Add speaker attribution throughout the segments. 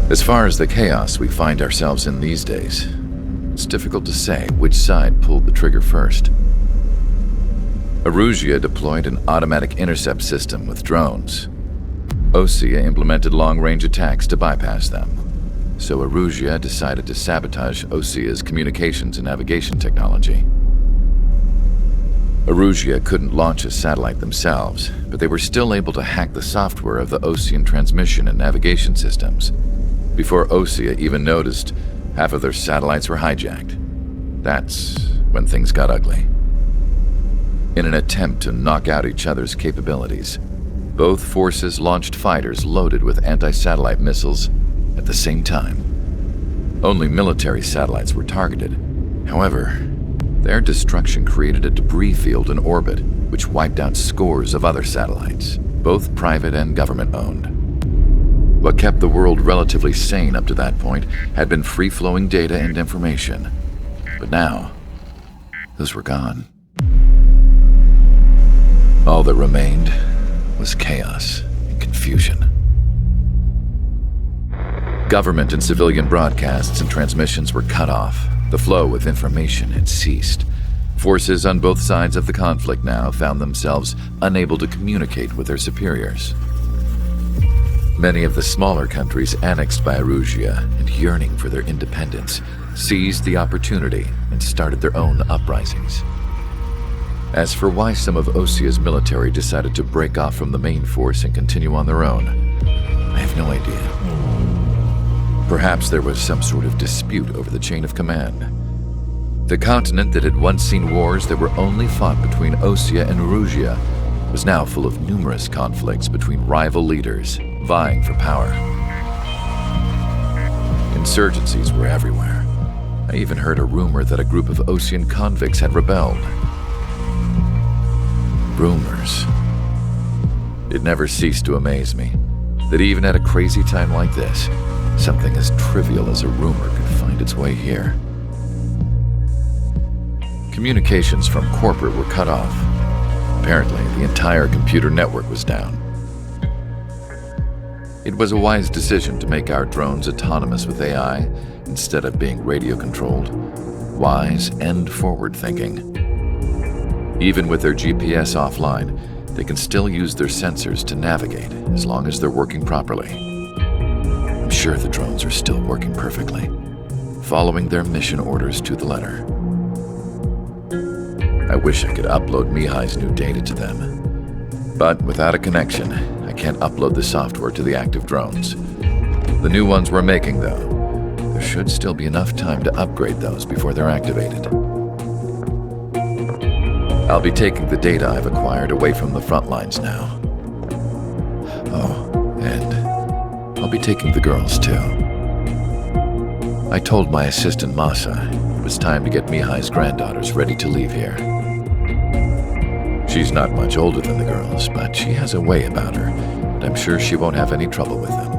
Speaker 1: As far as the chaos we find ourselves in these days, it's difficult to say which side pulled the trigger first. Erusia deployed an automatic intercept system with drones. Osea implemented long-range attacks to bypass them. So Erusia decided to sabotage Osea's communications and navigation technology. Erusia couldn't launch a satellite themselves, but they were still able to hack the software of the Osean transmission and navigation systems. Before Osea even noticed, half of their satellites were hijacked. That's when things got ugly. In an attempt to knock out each other's capabilities, both forces launched fighters loaded with anti-satellite missiles at the same time. Only military satellites were targeted. However, their destruction created a debris field in orbit, which wiped out scores of other satellites, both private and government-owned. What kept the world relatively sane up to that point had been free-flowing data and information. But now, those were gone. All that remained was chaos and confusion. Government and civilian broadcasts and transmissions were cut off. The flow of information had ceased. Forces on both sides of the conflict now found themselves unable to communicate with their superiors. Many of the smaller countries annexed by Erusia and yearning for their independence seized the opportunity and started their own uprisings. As for why some of Osea's military decided to break off from the main force and continue on their own, I have no idea. Perhaps there was some sort of dispute over the chain of command. The continent that had once seen wars that were only fought between Osea and Erusia was now full of numerous conflicts between rival leaders vying for power. Insurgencies were everywhere. I even heard a rumor that a group of Osean convicts had rebelled. Rumors. It never ceased to amaze me that even at a crazy time like this, something as trivial as a rumor could find its way here. Communications from corporate were cut off. Apparently, the entire computer network was down. It was a wise decision to make our drones autonomous with AI instead of being radio-controlled. Wise and forward-thinking. Even with their GPS offline, they can still use their sensors to navigate as long as they're working properly. I'm sure the drones are still working perfectly, following their mission orders to the letter. I wish I could upload Mihai's new data to them. But without a connection, I can't upload the software to the active drones. The new ones we're making, though, there should still be enough time to upgrade those before they're activated. I'll be taking the data I've acquired away from the front lines now. Oh, and I'll be taking the girls, too. I told my assistant Masa it was time to get Mihai's granddaughters ready to leave here. She's not much older than the girls, but she has a way about her, and I'm sure she won't have any trouble with them.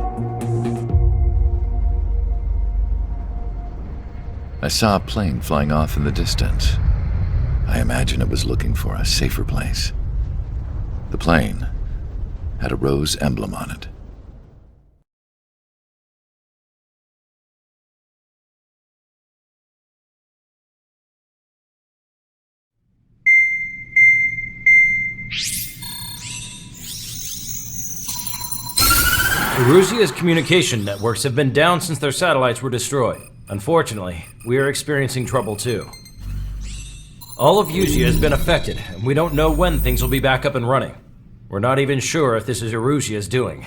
Speaker 1: I saw a plane flying off in the distance. I imagine it was looking for a safer place. The plane had a rose emblem on it.
Speaker 2: Erusia's communication networks have been down since their satellites were destroyed. Unfortunately, we are experiencing trouble too. All of Erusia has been affected, and we don't know when things will be back up and running. We're not even sure if this is Erusia's doing.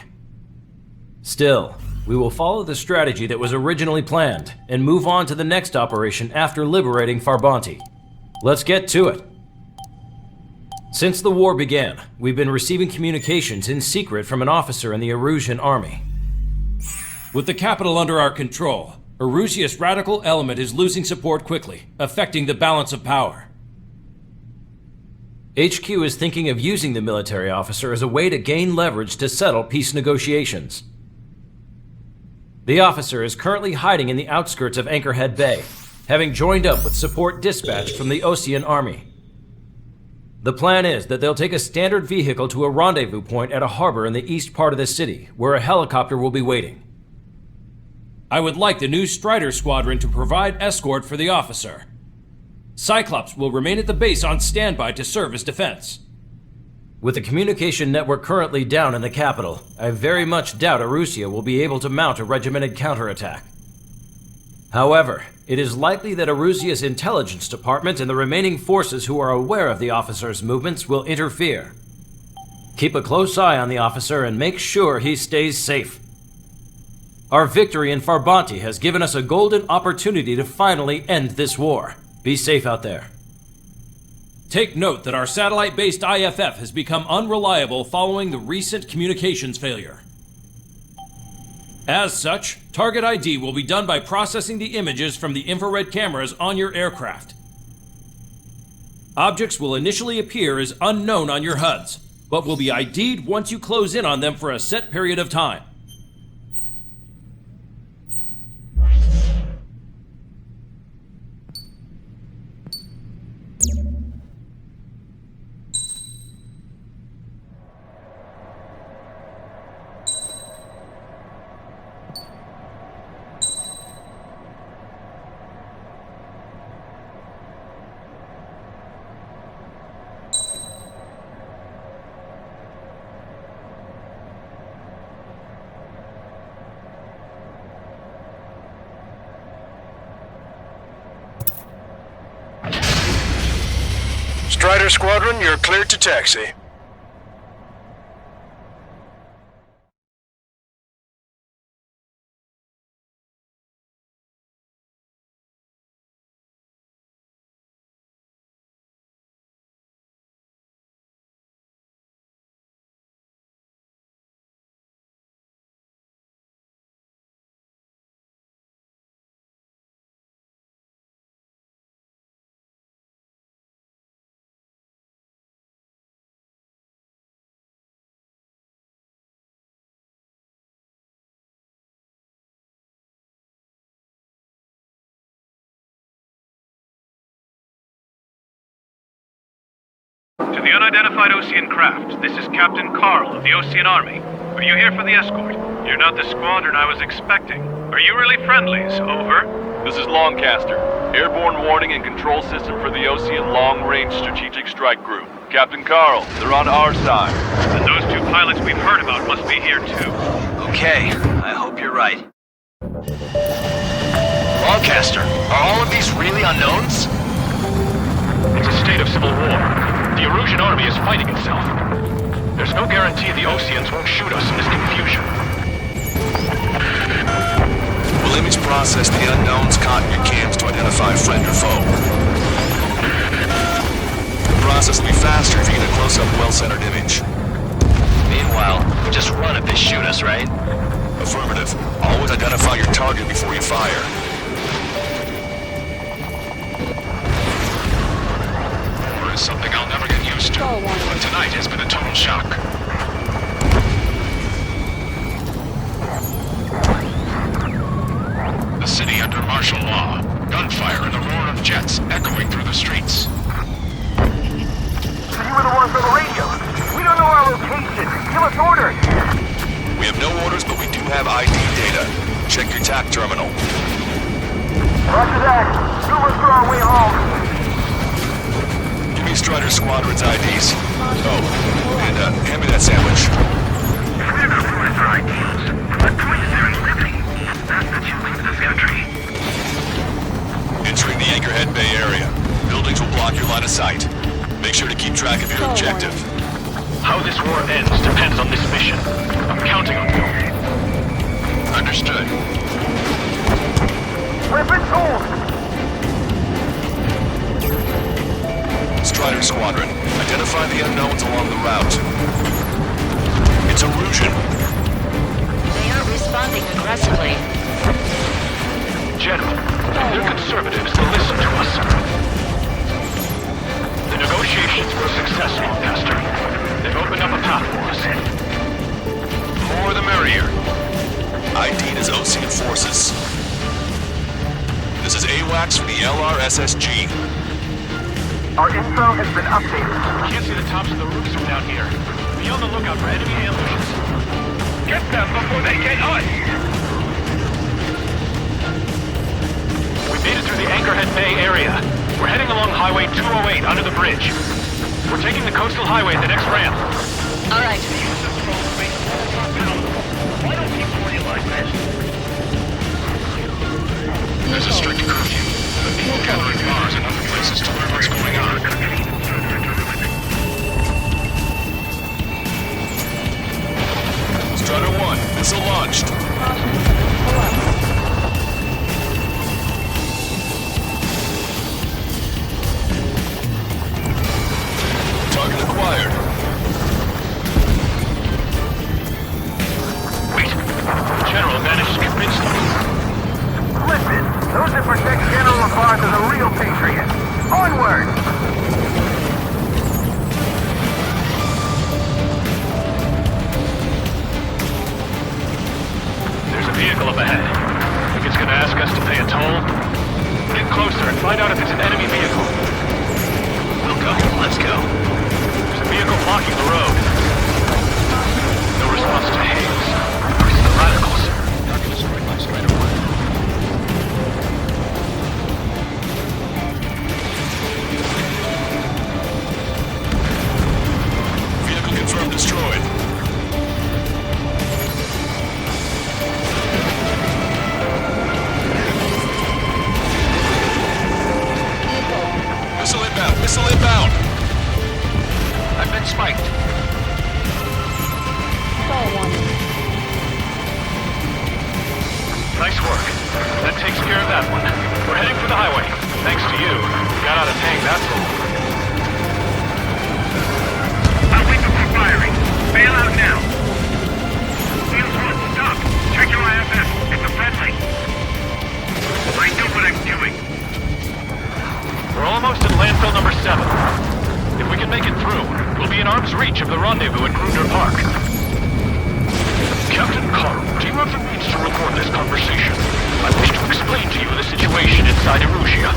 Speaker 2: Still, we will follow the strategy that was originally planned, and move on to the next operation after liberating Farbanti. Let's get to it. Since the war began, we've been receiving communications in secret from an officer in the Erusian army.
Speaker 3: With the capital under our control, Erusia's radical element is losing support quickly, affecting the balance of power.
Speaker 2: HQ is thinking of using the military officer as a way to gain leverage to settle peace negotiations. The officer is currently hiding in the outskirts of Anchorhead Bay, having joined up with support dispatched from the Osean army. The plan is that they'll take a standard vehicle to a rendezvous point at a harbor in the east part of the city, where a helicopter will be waiting.
Speaker 3: I would like the new Strider Squadron to provide escort for the officer. Cyclops will remain at the base on standby to serve as defense.
Speaker 2: With the communication network currently down in the capital, I very much doubt Arusea will be able to mount a regimented counterattack. However, it is likely that Arusea's intelligence department and the remaining forces who are aware of the officer's movements will interfere. Keep a close eye on the officer and make sure he stays safe. Our victory in Farbonti has given us a golden opportunity to finally end this war. Be safe out there.
Speaker 3: Take note that our satellite-based IFF has become unreliable following the recent communications failure. As such, target ID will be done by processing the images from the infrared cameras on your aircraft. Objects will initially appear as unknown on your HUDs, but will be ID'd once you close in on them for a set period of time.
Speaker 4: Strider Squadron, you're cleared to taxi.
Speaker 5: To the unidentified Osean craft, this is Captain Carl of the Osean Army. Are you here for the escort? You're not the squadron I was expecting. Are you really friendlies? Over.
Speaker 6: This is Longcaster. Airborne warning and control system for the Osean Long-Range Strategic Strike Group. Captain Carl, they're on our side.
Speaker 5: And those two pilots we've heard about must be here too.
Speaker 7: Okay, I hope you're right. Longcaster, are all of these really unknowns?
Speaker 5: It's a state of civil war. The Erusian army is fighting itself. There's no guarantee the Oseans won't shoot us in this confusion.
Speaker 4: We'll image process the unknowns caught in your cams to identify friend or foe. The process will be faster if you get a close-up, well-centered image.
Speaker 7: Meanwhile, we'll just run if they shoot us, right?
Speaker 4: Affirmative. Always identify your target before you fire.
Speaker 5: War is something I'll never get used to, but tonight has been a total shock. The city under martial law. Gunfire and the roar of jets echoing through the streets.
Speaker 8: You were the ones on the radio. We don't know our location. Give us orders.
Speaker 4: We have no orders, but we do have ID data. Check your TAC terminal.
Speaker 8: Roger that. We'll look for our way home.
Speaker 4: Give me Strider Squadron's IDs. Oh, and hand me that sandwich.
Speaker 8: If we're gonna prove our ideals, what point is there in living? That's the challenge of this country.
Speaker 4: Entering the Anchorhead Bay area. Buildings will block your line of sight. Make sure to keep track of your objective.
Speaker 5: How this war ends depends on this mission. I'm counting on you. Understood.
Speaker 8: Weapons hold!
Speaker 4: Strider Squadron, identify the unknowns along the route. It's Erusian.
Speaker 9: They are responding aggressively.
Speaker 5: General, they're conservatives to listen to us. The negotiations were successful, Pastor. They've opened up a path for us. The more the merrier.
Speaker 4: ID'd as Osean forces. This is AWACS from the LRSSG.
Speaker 8: Our info has been updated.
Speaker 5: We can't see the tops of the roofs from down here. Be on the lookout for enemy ambushes.
Speaker 8: Get them before they get us!
Speaker 5: We made it through the Anchorhead Bay area. We're heading along Highway 208 under the bridge. We're taking the coastal highway at the next ramp.
Speaker 9: All right.
Speaker 8: Why don't people realize this?
Speaker 4: There's a strict curfew. The people gathering bars and other places to learn what's going on. Strider 1, missile launched. Target acquired.
Speaker 5: Wait, the General managed to convince them.
Speaker 8: Listen, those that protect General LaFarge are the real patriots. Onward!
Speaker 5: There's a vehicle up ahead. Think it's gonna ask us to pay a toll? Get closer and find out if it's an enemy vehicle.
Speaker 7: We'll go. Let's go.
Speaker 5: There's a vehicle blocking the road. No response to hails. It's the radicals.
Speaker 7: Target is strike by Strider 1.
Speaker 4: Vehicle confirmed destroyed. Missile inbound! Missile inbound!
Speaker 5: I've been spiked. Nice work. That takes care of that one. We're heading for the highway. Thanks to you. Got out of tank that toll.
Speaker 8: I'll wait before firing. Bail out now. Wheels 1, stop. Check your IFF. It's a friendly. I know what I'm doing.
Speaker 5: We're almost at landfill number 7. If we can make it through, we'll be in arm's reach of the rendezvous at Gruner Park.
Speaker 4: Captain Carl, do you have the means to record this conversation? I wish to explain to you the situation inside Erusia.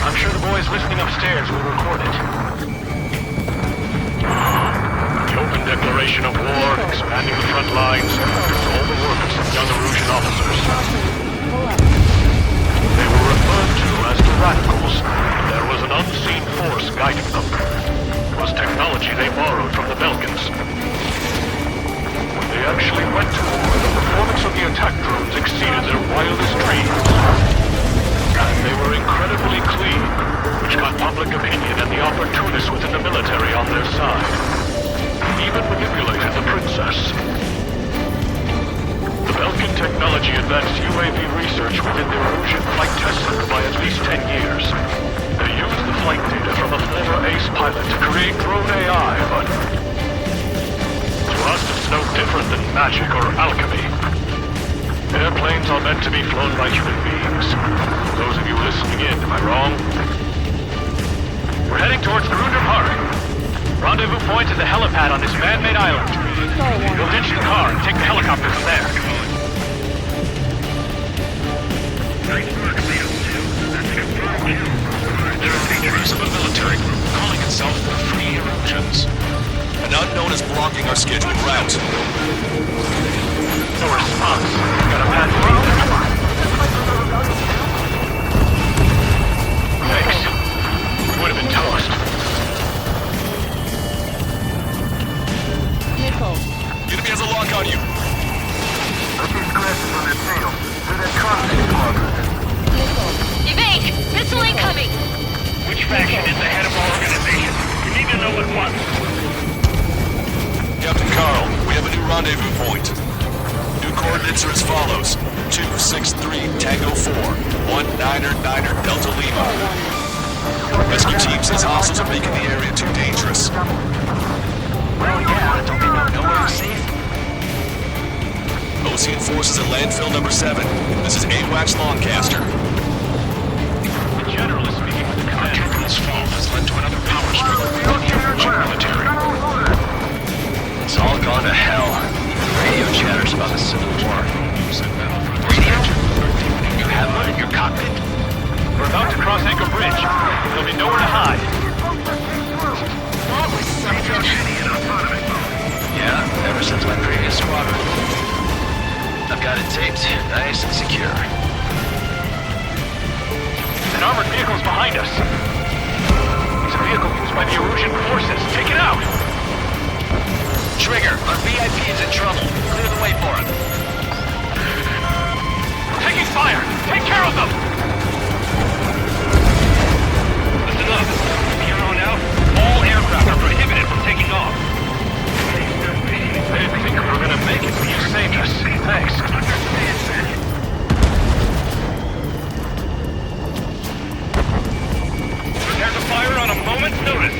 Speaker 5: I'm sure the boys listening upstairs will record it.
Speaker 4: The open declaration of war, expanding the front lines, all the work of some young Erusian officers. They were referred to as the radicals. There was an unseen force guiding them. It was technology they borrowed from the Belgians. When they actually went to war, the performance of the attack drones exceeded their wildest dreams. And they were incredibly clean, which got public opinion and the opportunists within the military on their side. Even manipulated the princess. The Belgian technology advanced UAV research within the Erusian flight test center by at least 10 years. They used the flight data from a former ace pilot to create drone AI, but to us it's no different than magic or alchemy. Airplanes are meant to be flown by human beings. Those of you listening in, am I wrong?
Speaker 5: We're heading towards Gruner Park. Rendezvous point is the helipad on this man-made island. We'll ditch the car and take the helicopter from there.
Speaker 8: Nice work, Leo 2. That's a confirmed kill.
Speaker 4: There are figures of a military group calling itself the Free Erusians. An unknown is blocking our scheduled route.
Speaker 5: No response. Got a bad feeling. Thanks. We would have been toast.
Speaker 4: Enemy has a lock on you.
Speaker 8: Put these glasses on their tail. They're that constant closet.
Speaker 9: Evade! Missile incoming!
Speaker 8: Which faction is the head of our organization? You need to know at once.
Speaker 4: Captain Carl, we have a new rendezvous point. New coordinates are as follows. 263 Tango 4, 1999 Delta Lima. Rescue team says hostiles are making the area too dangerous.
Speaker 7: Well, yeah, don't they know nowhere is safe?
Speaker 4: Ocean forces at landfill number 7. This is AWACS Longcaster.
Speaker 5: The General is speaking with the
Speaker 4: Our
Speaker 5: commander.
Speaker 4: turbulence fall has led to another power struggle within the Erusian military.
Speaker 7: It's all gone to hell. Radio chatters about the Civil War. Radio? You have one in your cockpit?
Speaker 5: We're about to cross Anchor Bridge. There'll be nowhere to hide.
Speaker 9: That was something.
Speaker 7: Yeah, ever since my previous squadron. I've got it taped, nice and secure.
Speaker 4: An armored vehicle's behind us. It's a vehicle used by the Erusian forces. Take it out!
Speaker 7: Trigger, our VIP is in trouble. Clear the way for him.
Speaker 4: We're taking fire! Take care of them!
Speaker 8: Listen up. From here on out, all aircraft are prohibited from taking off.
Speaker 4: I didn't think we were gonna make it, but you saved us. Thanks.
Speaker 8: Prepare to fire on a moment's notice.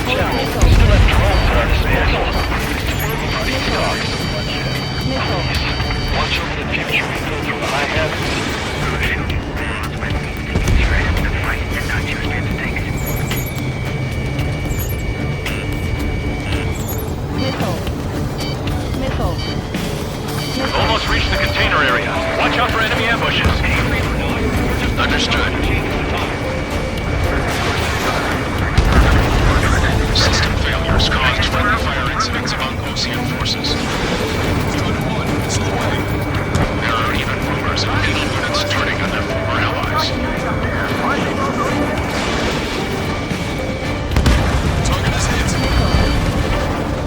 Speaker 4: Still have drones at our disposal. These dogs. Watch over the future we build I have. We've almost reached the container area. Watch out for enemy ambushes.
Speaker 7: Understood. System failures caused friendly fire incidents among Ocean forces. Unit 1 is away. There are even rumors of enemy units turning on their former allies. Target is hit.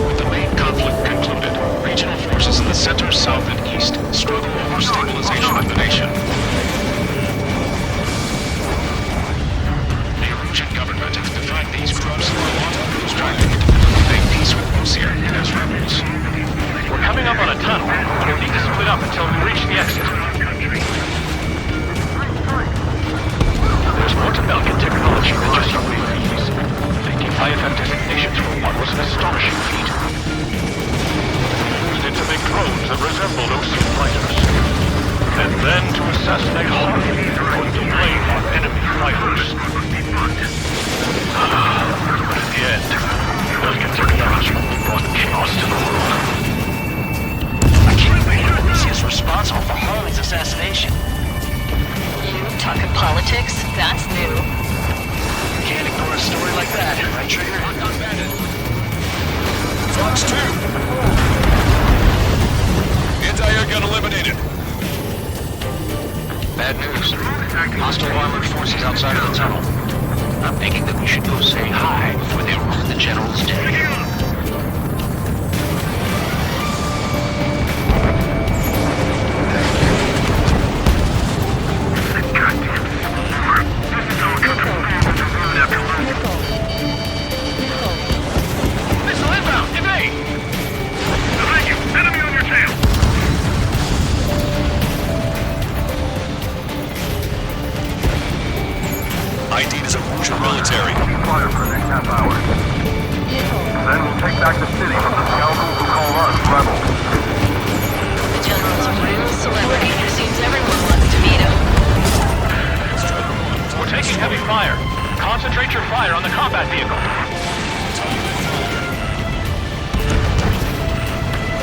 Speaker 7: With the main conflict concluded, regional forces in the center, south, and east struggle over stabilization of the nation. The Erusian government has defined these groups striving to cultivate peace with Ocean and its rebels.
Speaker 4: We're coming up on a tunnel, but we'll need to split up until we reach the exit. There's more to Belgian technology than just UAVs. Taking IFF designations for one was an astonishing feat. Used it to make drones that resembled Ocean fighters. And then to assassinate Harvey, putting the blame on enemy fighters. But in the end, Belgian technology brought chaos to the world.
Speaker 7: I can't believe Elysia's responsible for Harley's assassination.
Speaker 9: You talking politics? That's new.
Speaker 7: Can't ignore a story like that, right, Trigger? Not bandit.
Speaker 6: Fox 2! Anti-air gun eliminated.
Speaker 7: Bad news. Hostile armored forces outside of the tunnel. I'm thinking that we should go say hi before they ruin the General's day.
Speaker 4: Missile inbound! Evade!
Speaker 8: Behind you! Enemy on your tail!
Speaker 6: ID'd as a Erusian military.
Speaker 8: Fire for the next half hour. Then we'll take back the city from the scoundrels who call us rebels.
Speaker 9: The General's a real celebrity. Seems everyone wants to meet him.
Speaker 4: We're taking heavy fire. Concentrate your fire on the combat vehicle.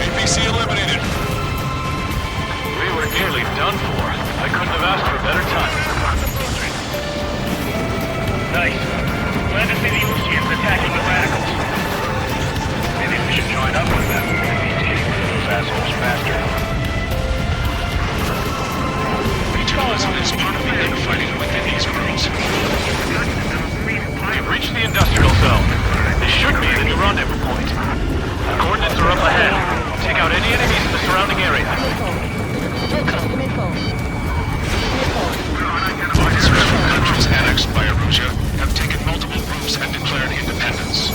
Speaker 6: APC eliminated.
Speaker 4: We were nearly done for. I couldn't have asked for a better time.
Speaker 8: Nice. Glad to see the Oceans attacking the radicals. Maybe we should join up with them. Maybe take those assholes faster.
Speaker 7: Regionalism is part of the infighting within these groups.
Speaker 4: We've reached the industrial zone. This should be the new rendezvous point. The coordinates are up ahead. Take out any enemies in the surrounding area.
Speaker 7: Several countries annexed by Erusia have taken multiple routes and declared independence.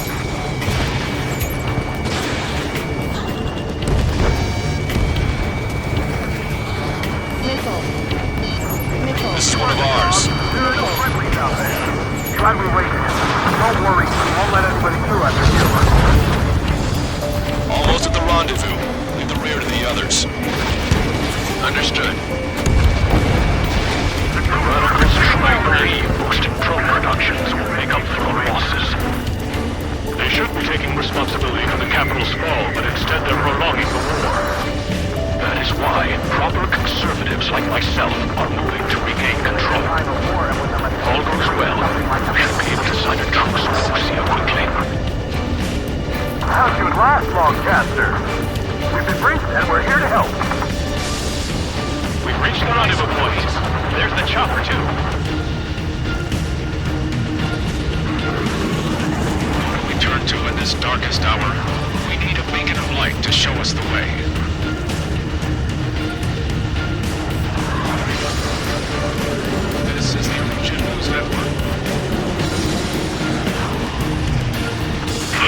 Speaker 6: This is one of ours.
Speaker 8: There are no friendlies out there. Glad we waited. Don't worry, we won't let anybody through after you.
Speaker 6: Almost at the rendezvous. Leave the rear to the others.
Speaker 7: Understood.
Speaker 4: The radicals try to believe boosting drone productions will make up for our losses. They should be taking responsibility for the capital's fall, but instead they're prolonging the war. That is why proper conservatives like myself are moving to regain control. If all goes well, we should be able to sign a truce with Lucia quickly.
Speaker 8: How'd you last, Longcaster? We've been briefed and we're here to help.
Speaker 4: We've reached the rendezvous point. There's the chopper, too.
Speaker 7: What do we turn to in this darkest hour? We need a beacon of light to show us the way. This is the Origin News Network.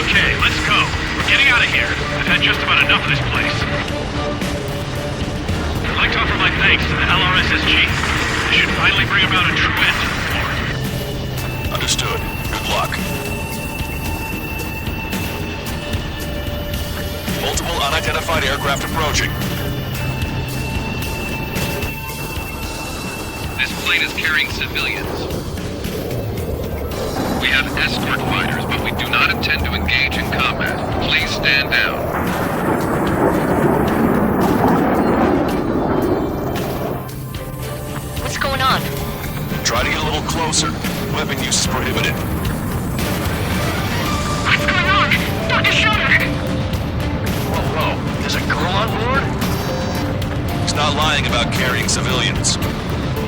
Speaker 5: Okay, let's go. We're getting out of here. I've had just about enough of this place. I'd like to offer my thanks to the LRSSG. This should finally bring about a true end to the war.
Speaker 6: Understood. Good luck. Multiple unidentified aircraft approaching.
Speaker 5: This plane is carrying civilians. We have escort fighters, but we do not intend to engage in combat. Please stand down.
Speaker 9: What's going on?
Speaker 6: Try to get a little closer. Weapon use is prohibited.
Speaker 8: What's going on? Dr. Schroeder!
Speaker 6: Whoa, there's a girl on board? He's not lying about carrying civilians.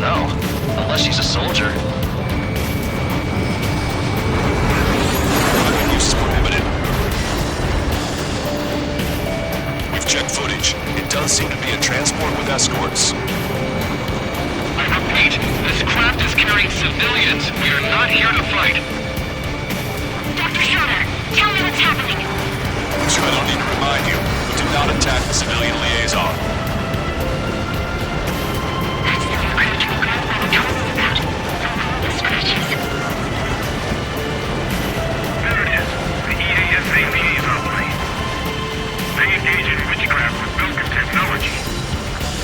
Speaker 6: No, unless she's a soldier. Weapon use is prohibited. We've checked footage. It does seem to be a transport with escorts.
Speaker 5: I repeat, this craft is carrying civilians. We are not here to fight.
Speaker 8: Dr. Schroeder, tell me what's happening.
Speaker 6: I'm sure I don't need to remind you, but do not attack the civilian liaison.
Speaker 8: That's the uncredible grandfather told us about. The scratches.
Speaker 4: There it is. The EASA liaison plane. They engage in witchcraft with Belkin technology.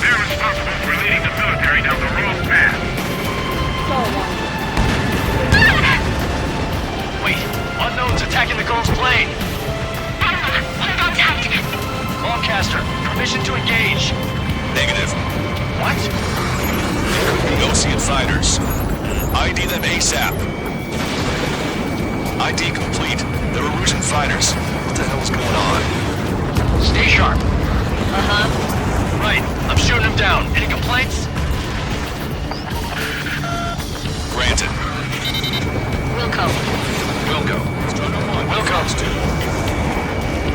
Speaker 4: They're responsible for leading the military down the wrong path.
Speaker 6: Wait, unknown's attacking the girl's plane.
Speaker 8: Hold on tight.
Speaker 6: Longcaster, permission to engage. Negative. What? The Ocean fighters. ID them ASAP. ID complete. They're Erusian fighters. What the hell is going on? Stay sharp. Right, I'm shooting them down. Any complaints? Granted.
Speaker 9: Wilco.
Speaker 6: Wilco. Wilco's too.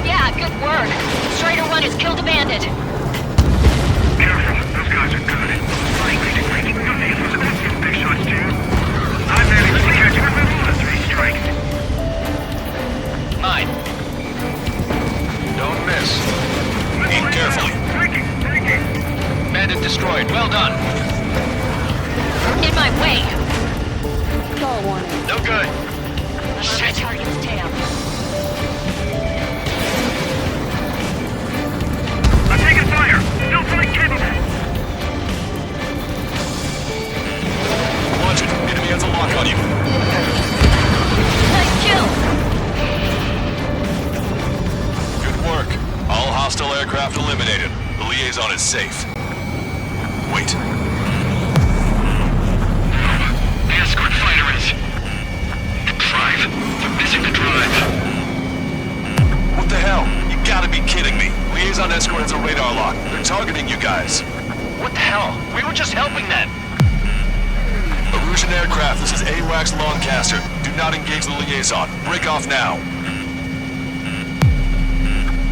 Speaker 9: Yeah, good work. Strider 1 has killed a bandit.
Speaker 4: Careful, those guys are good. Big shots, too. I managed to catch him in the middle of 3 strikes.
Speaker 6: 9. Don't miss. Aim carefully. Bandit destroyed. Well done.
Speaker 9: In my way.
Speaker 6: No good.
Speaker 9: Shit. Target's tail.
Speaker 4: I'm taking fire. Still fully capable.
Speaker 6: Watch it. Enemy has a lock on you.
Speaker 9: Nice kill.
Speaker 6: Good work. All hostile aircraft eliminated. The liaison is safe. Wait.
Speaker 5: The escort fighter is... Drive. We're missing the drive.
Speaker 6: What the hell? You gotta be kidding me. Liaison escort has a radar lock. They're targeting you guys. What the hell? We were just helping them. Erusian aircraft, this is AWACS Longcaster. Do not engage the liaison. Break off now.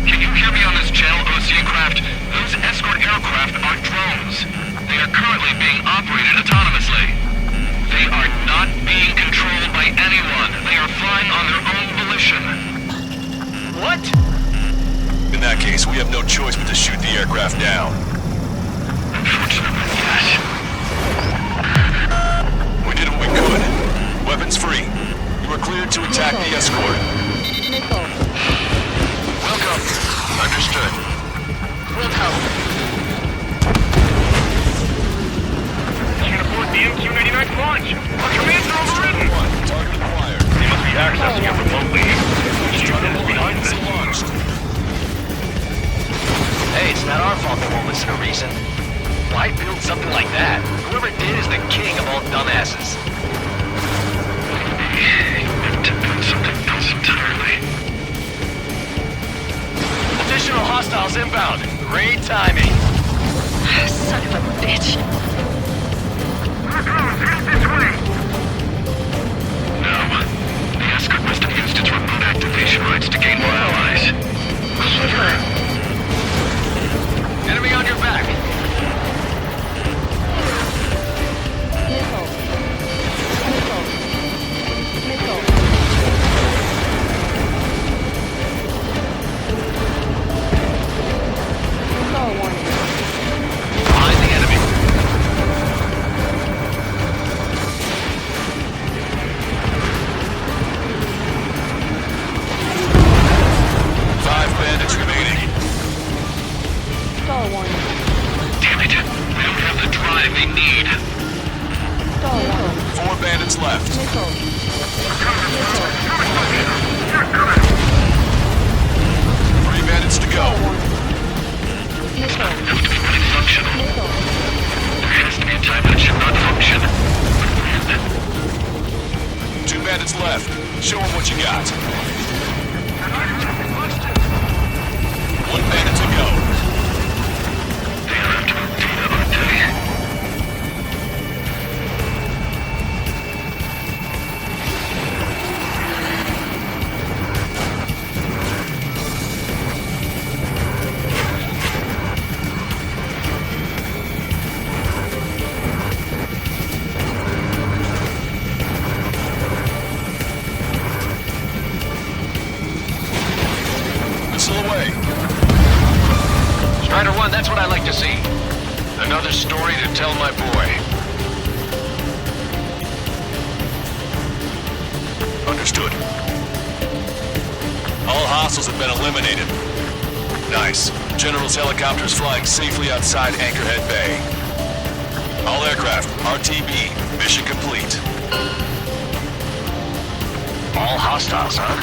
Speaker 5: Can you hear me on this channel, Ocean craft? Those escort aircraft are drones. They are currently being operated autonomously. They are not being controlled by anyone. They are flying on their own volition.
Speaker 6: What? In that case, we have no choice but to shoot the aircraft down.
Speaker 5: Unfortunately, yes.
Speaker 6: We did what we could. Weapons free. You are cleared to attack the escort. Welcome. Understood.
Speaker 9: Wilco.
Speaker 4: Can't afford the MQ-99 launch. Our commands are overridden.
Speaker 6: Target acquired.
Speaker 4: They must be accessing it remotely. Is behind this.
Speaker 6: Launched.
Speaker 10: Hey, it's not our fault they won't listen to reason. Why build something like that? Whoever did is the king of all dumbasses.
Speaker 5: To build something else entirely.
Speaker 10: Additional hostiles inbound. Great timing.
Speaker 9: Son of a bitch.
Speaker 8: This way!
Speaker 5: No. The escort must have used its remote activation rights to gain more allies. Clever.
Speaker 10: Enemy on your back. Behind the enemy.
Speaker 6: Five bandits remaining.
Speaker 5: Damn it. We don't have the drive they need.
Speaker 6: Four bandits left. Three bandits to go.
Speaker 5: It's not enough to be fully functional. There has to be a time that it should not function. When?
Speaker 6: Two bandits left. Show them what you got. One bandit to go.
Speaker 5: They are after our data, aren't they?
Speaker 6: Missile away.
Speaker 10: Strider 1, that's what I like to see.
Speaker 6: Another story to tell my boy. Understood. All hostiles have been eliminated. Nice. General's helicopter is flying safely outside Anchorhead Bay. All aircraft, RTB, mission complete.
Speaker 10: All hostiles, huh?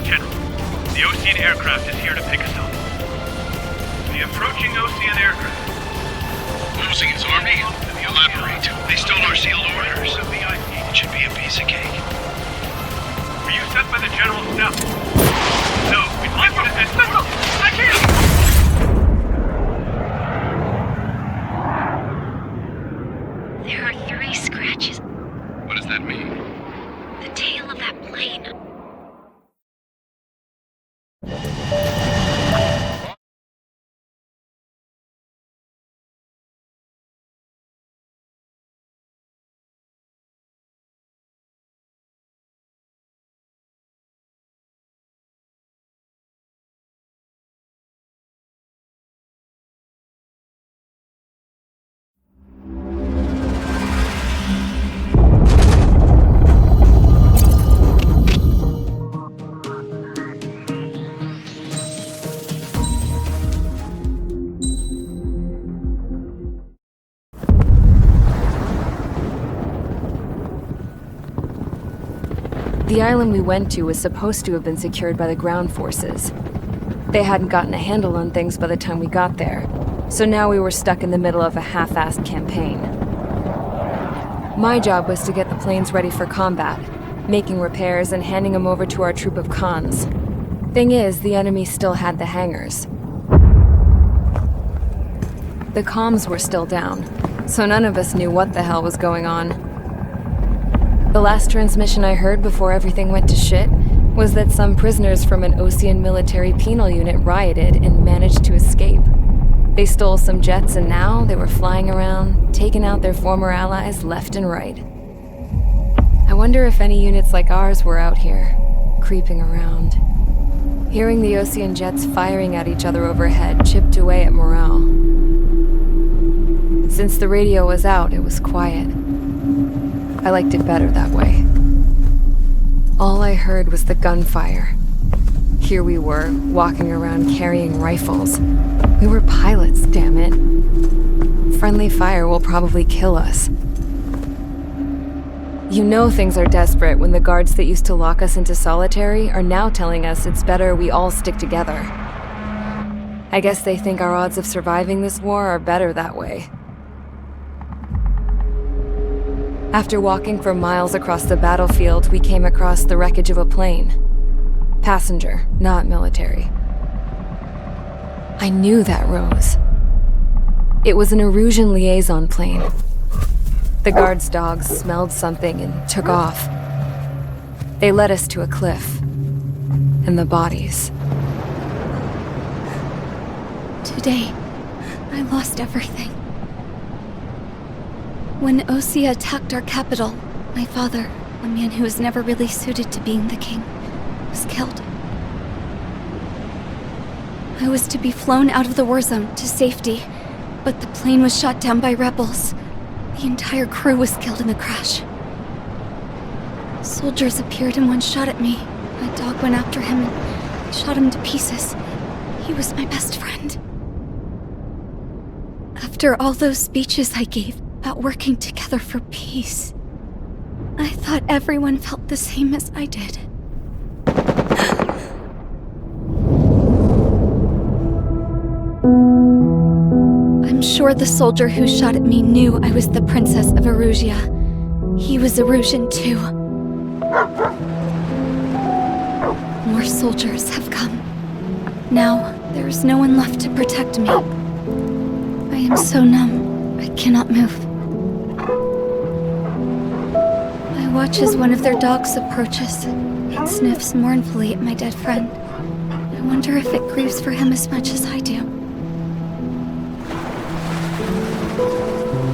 Speaker 8: General, the Ocean aircraft is here to pick us up. The approaching Ocean aircraft.
Speaker 5: Losing his army? Elaborate. They stole our sealed orders. It should be a piece of cake.
Speaker 8: Were you sent by the General's staff? No, we'd like you to send... I can't!
Speaker 9: There are 3 scratches.
Speaker 5: What does that mean?
Speaker 9: The tail of that plane.
Speaker 11: The island we went to was supposed to have been secured by the ground forces. They hadn't gotten a handle on things by the time we got there, so now we were stuck in the middle of a half-assed campaign. My job was to get the planes ready for combat, making repairs and handing them over to our troop of cons. Thing is, the enemy still had the hangars. The comms were still down, so none of us knew what the hell was going on. The last transmission I heard before everything went to shit was that some prisoners from an Ocean military penal unit rioted and managed to escape. They stole some jets and now they were flying around, taking out their former allies left and right. I wonder if any units like ours were out here, creeping around. Hearing the Ocean jets firing at each other overhead chipped away at morale. Since the radio was out, it was quiet. I liked it better that way. All I heard was the gunfire. Here we were, walking around carrying rifles. We were pilots, damn it. Friendly fire will probably kill us. You know things are desperate when the guards that used to lock us into solitary are now telling us it's better we all stick together. I guess they think our odds of surviving this war are better that way. After walking for miles across the battlefield, we came across the wreckage of a plane. Passenger, not military. I knew that rose. It was an Erusian liaison plane. The guard's dogs smelled something and took off. They led us to a cliff. And the bodies.
Speaker 12: Today, I lost everything. When Osea attacked our capital, my father, a man who was never really suited to being the king, was killed. I was to be flown out of the war zone to safety, but the plane was shot down by rebels. The entire crew was killed in the crash. Soldiers appeared and one shot at me. My dog went after him and shot him to pieces. He was my best friend. After all those speeches I gave about working together for peace, I thought everyone felt the same as I did. I'm sure the soldier who shot at me knew I was the Princess of Erusia. He was Erusian too. More soldiers have come. Now, there is no one left to protect me. I am so numb, I cannot move. I watch as one of their dogs approaches. It sniffs mournfully at my dead friend. I wonder if it grieves for him as much as I do.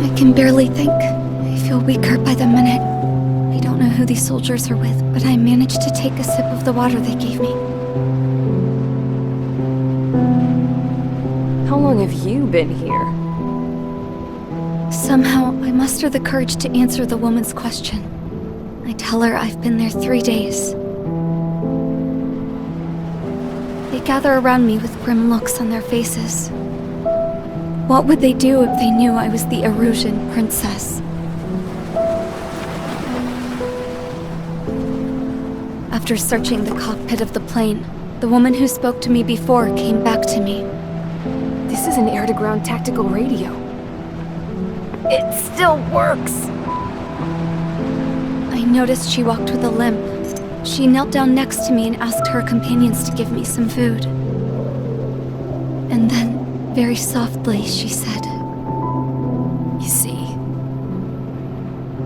Speaker 12: I can barely think. I feel weaker by the minute. I don't know who these soldiers are with, but I managed to take a sip of the water they gave me.
Speaker 11: How long have you been here?
Speaker 12: Somehow, I muster the courage to answer the woman's question. I tell her I've been there 3 days. They gather around me with grim looks on their faces. What would they do if they knew I was the Erusian princess? After searching the cockpit of the plane, the woman who spoke to me before came back to me.
Speaker 11: This is an air-to-ground tactical radio. It still works!
Speaker 12: I noticed she walked with a limp. She knelt down next to me and asked her companions to give me some food. And then, very softly, she said,
Speaker 9: You see,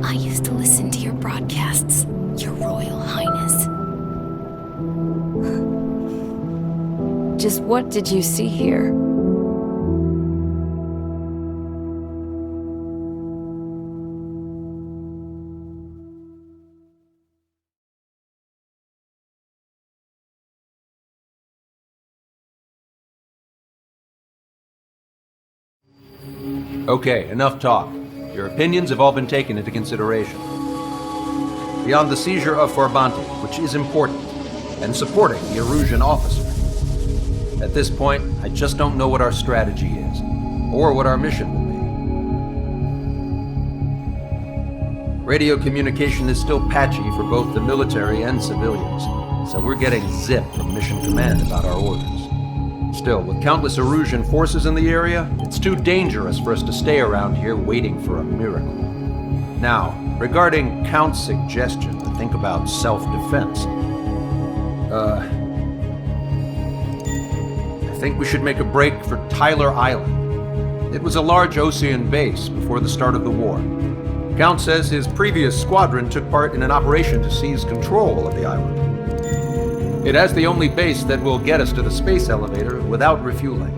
Speaker 9: I used to listen to your broadcasts, Your Royal Highness.
Speaker 11: Just what did you see here?
Speaker 13: Okay, enough talk. Your opinions have all been taken into consideration. Beyond the seizure of Parte, which is important, and supporting the Erusian officer. At this point, I just don't know what our strategy is, or what our mission will be. Radio communication is still patchy for both the military and civilians, so we're getting zip from Mission Command about our orders. Still, with countless Erusian forces in the area, it's too dangerous for us to stay around here waiting for a miracle. Now, regarding Count's suggestion to think about self-defense, I think we should make a break for Tyler Island. It was a large Osean base before the start of the war. Count says his previous squadron took part in an operation to seize control of the island. It has the only base that will get us to the space elevator without refueling.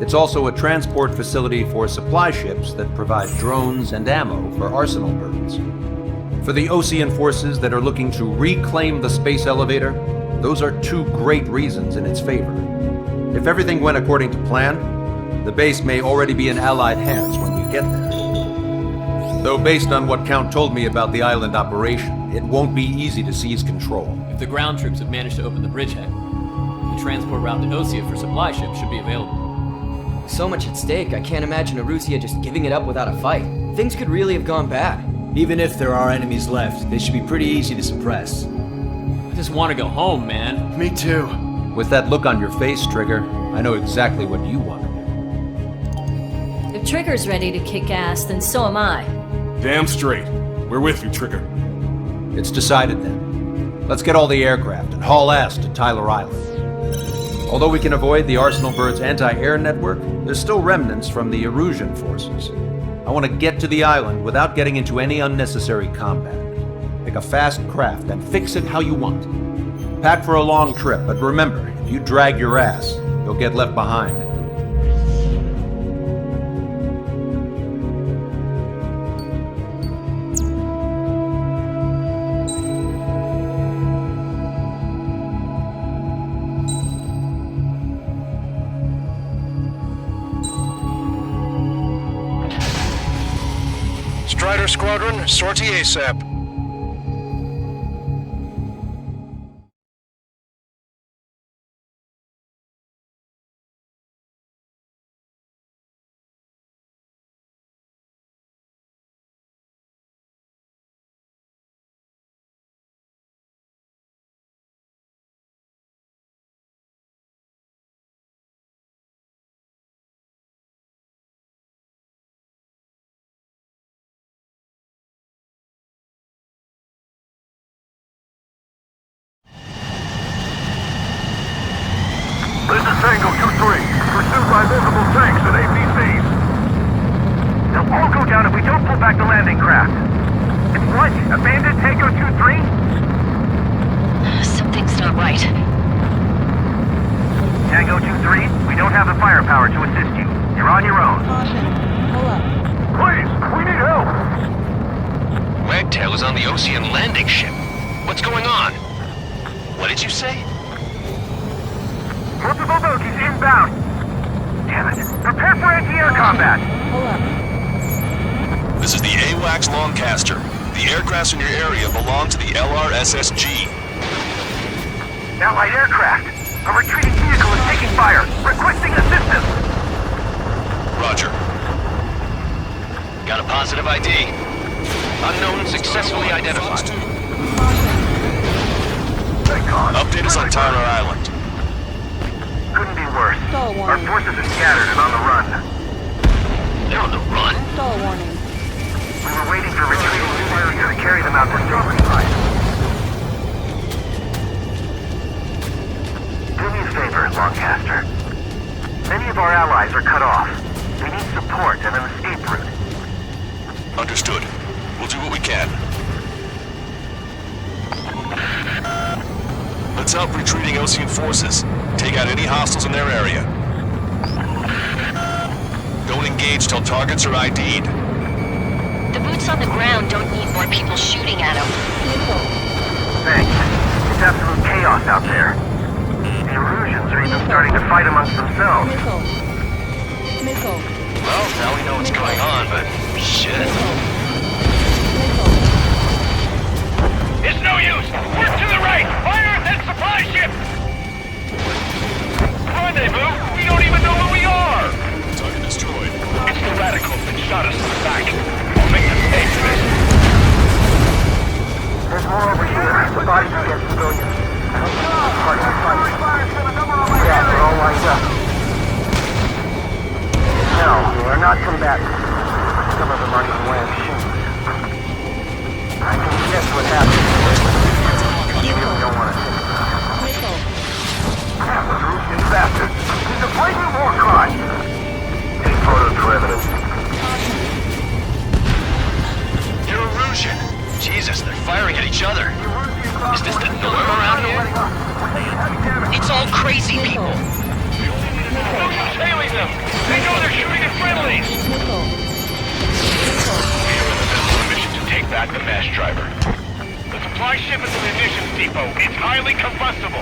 Speaker 13: It's also a transport facility for supply ships that provide drones and ammo for arsenal birds. For the Osean forces that are looking to reclaim the space elevator, those are two great reasons in its favor. If everything went according to plan, the base may already be in Allied hands when we get there. Though based on what Count told me about the island operation, it won't be easy to seize control.
Speaker 10: If the ground troops have managed to open the bridgehead, the transport route to Osea for supply ships should be available.
Speaker 14: So much at stake, I can't imagine Erusia just giving it up without a fight. Things could really have gone bad.
Speaker 15: Even if there are enemies left, they should be pretty easy to suppress.
Speaker 10: I just want to go home, man.
Speaker 15: Me too.
Speaker 13: With that look on your face, Trigger, I know exactly what you want to do.
Speaker 9: If Trigger's ready to kick ass, then so am I.
Speaker 7: Damn straight. We're with you, Trigger.
Speaker 13: It's decided then. Let's get all the aircraft and haul ass to Tyler Island. Although we can avoid the Arsenal Bird's anti-air network, there's still remnants from the Erusian forces. I want to get to the island without getting into any unnecessary combat. Pick a fast craft and fix it how you want. Pack for a long trip, but remember, if you drag your ass, you'll get left behind.
Speaker 16: Strider Squadron, sortie ASAP.
Speaker 8: This is Tango 2-3, pursued by multiple tanks and APCs. They'll all go down if we don't pull back the landing craft. What? Abandoned Tango 2-3?
Speaker 9: Something's not right.
Speaker 8: Tango 2-3, we don't have the firepower to assist you. You're on your own. Please, we need help!
Speaker 10: Wagtail is on the Ocean landing ship. What's going on? What did you say?
Speaker 8: Multiple bogies inbound! Damn it! Prepare for anti-air combat!
Speaker 6: This is the AWACS Longcaster. The aircrafts in your area belong to the LRSSG.
Speaker 8: Allied aircraft! A retreating vehicle is taking fire! Requesting assistance!
Speaker 10: Roger. Got a positive ID. Unknown successfully identified.
Speaker 6: Update us on Tyler Island.
Speaker 8: Couldn't be worse. Our forces are scattered and on the run.
Speaker 10: They're on the run?
Speaker 8: We were waiting for retreating fighters to carry them out to safety. Do me a favor, Longcaster. Many of our allies are cut off. They need support and an escape route.
Speaker 6: Understood. We'll do what we can. Let's help retreating Ocean forces. Take out any hostiles in their area. Don't engage till targets are ID'd.
Speaker 9: The boots on the ground don't need more people shooting at them.
Speaker 8: Thanks. It's absolute chaos out there. The Erusians are even starting to fight amongst themselves.
Speaker 10: Well, now we know what's going on, but shit.
Speaker 8: It's no use! Work to the right! Fire at that supply ship! Rendezvous? We don't even know who we are!
Speaker 6: Target destroyed.
Speaker 8: It's the radicals that shot us in the back. We'll make them pay for this. There's more over here. The bodies are dead civilians. Yeah, they're all lined up. No, they are not combatants. Some of them aren't even wearing shoes. I can guess what happened. You really don't want to think about it. Russian bastard! He's a blatant war crime! Take photos for evidence.
Speaker 10: You're Erusian. Jesus, they're firing at each other. Is this the norm around here? It's all crazy people.
Speaker 8: No use hailing them! They know they're shooting at friendlies! Take back the mass driver. The supply ship is a munitions depot. It's highly combustible.